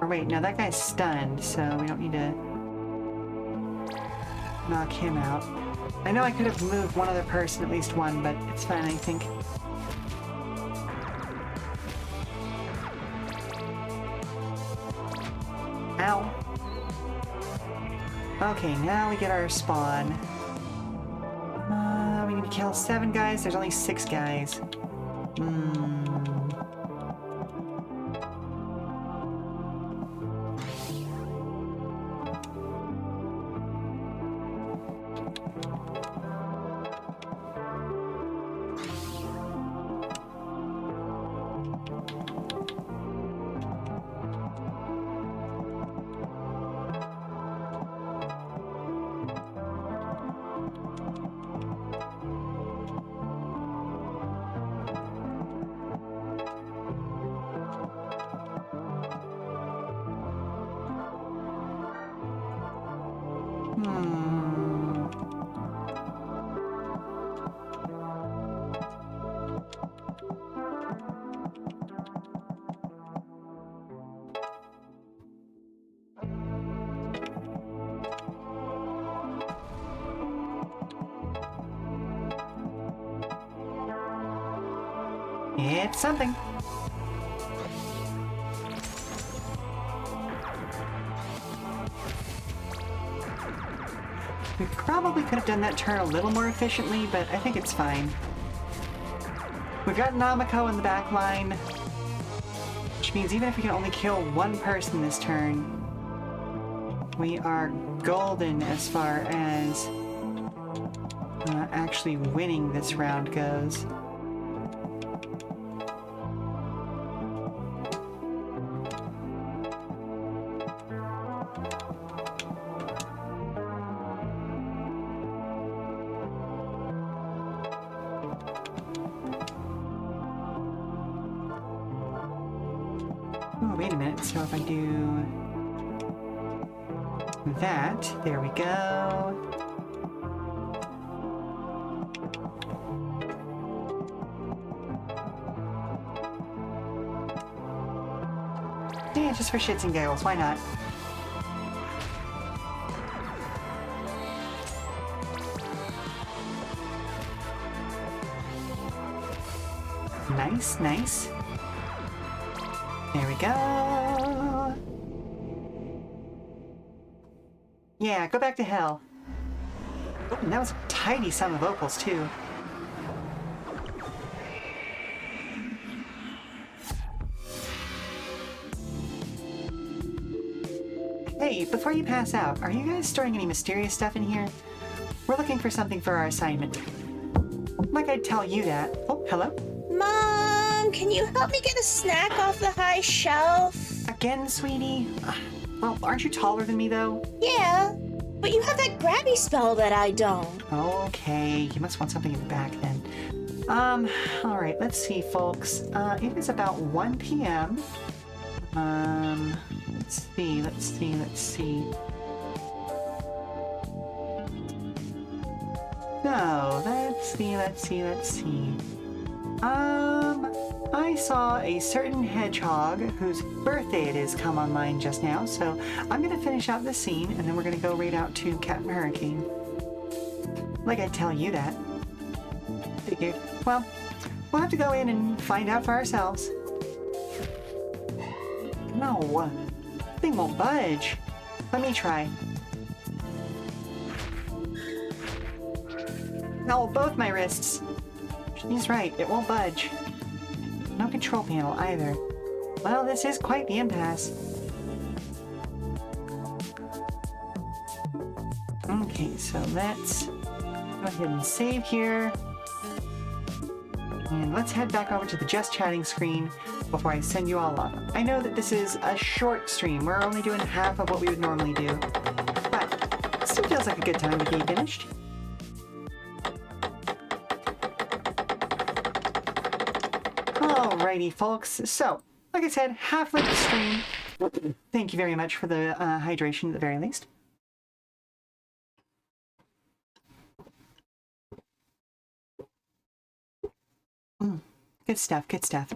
Or wait, no, that guy's stunned, so we don't need to knock him out. I know I could have moved one other person, at least one, but it's fine, I think. Ow. Okay, now we get our spawn. We need to kill 7 guys. There's only 6 guys. It's something. We probably could have done that turn a little more efficiently, but I think it's fine. We've got Namako in the back line, which means even if we can only kill 1 person this turn, we are golden as far as actually winning this round goes. Oh, wait a minute. So if I do that, there we go. Yeah, just for shits and giggles, why not? Nice, nice. There we go. Yeah, go back to hell. Oh, and that was a tidy sum of opals, too. Hey, before you pass out, are you guys storing any mysterious stuff in here? We're looking for something for our assignment. Like I'd tell you that. Oh, hello? Mom, can you help me get a snack off the high shelf? Again, sweetie? Well, aren't you taller than me, though? Yeah, but you have that grabby spell that I don't. Okay, you must want something in the back then. Alright, let's see, folks. It is about 1 p.m. Let's see. No, let's see. I saw a certain hedgehog whose birthday it is come online just now, so I'm gonna finish out this scene and then we're gonna go right out to Captain Hurricane. Like I'd tell you that. Figured. Well, we'll have to go in and find out for ourselves. No, thing won't budge. Let me try. Oh, both my wrists. She's right, it won't budge. No control panel either. Well, this is quite the impasse. Okay, so let's go ahead and save here. And let's head back over to the just chatting screen before I send you all off. I know that this is a short stream. We're only doing half of what we would normally do. But it still feels like a good time to be finished. Alrighty, folks. So, like I said, halfway the stream. Thank you very much for the hydration at the very least. Good stuff, good stuff.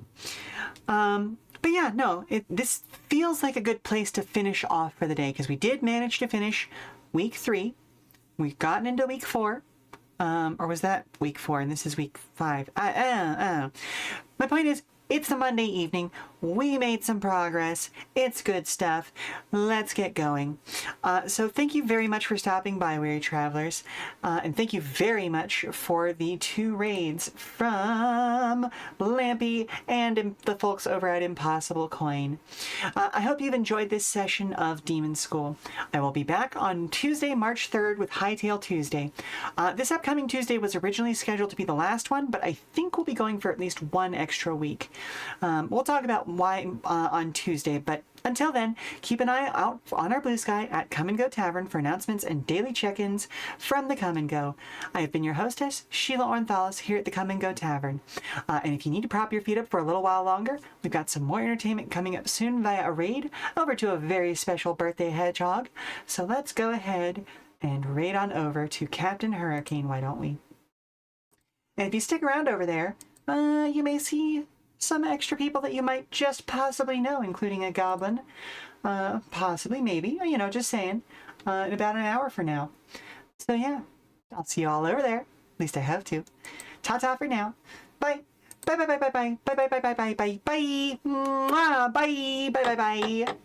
But yeah, no, this feels like a good place to finish off for the day because we did manage to finish week 3. We've gotten into week 4. Or was that week 4 and this is week 5? My point is, it's a Monday evening. We made some progress. It's good stuff. Let's get going. So thank you very much for stopping by, Weary Travelers. And thank you very much for the 2 raids from Lampy and the folks over at Impossible Coin. I hope you've enjoyed this session of Demon School. I will be back on Tuesday, March 3rd with Hightail Tuesday. This upcoming Tuesday was originally scheduled to be the last one, but I think we'll be going for at least 1 extra week. We'll talk about why on Tuesday, but until then, keep an eye out on our Blue Sky at Come and Go Tavern for announcements and daily check-ins from the Come and Go. I have been your hostess, Sheela Ornthalis, here at the Come and Go Tavern. And if you need to prop your feet up for a little while longer, we've got some more entertainment coming up soon via a raid over to a very special birthday hedgehog. So let's go ahead and raid on over to Captain Hurricane, why don't we? And if you stick around over there, you may see some extra people that you might just possibly know, including a goblin. Possibly, maybe, you know, just saying, in about an hour from now. So yeah, I'll see you all over there. At least I have to. Ta-ta for now. Bye. Bye bye bye bye bye bye bye bye bye bye bye bye bye bye bye bye bye.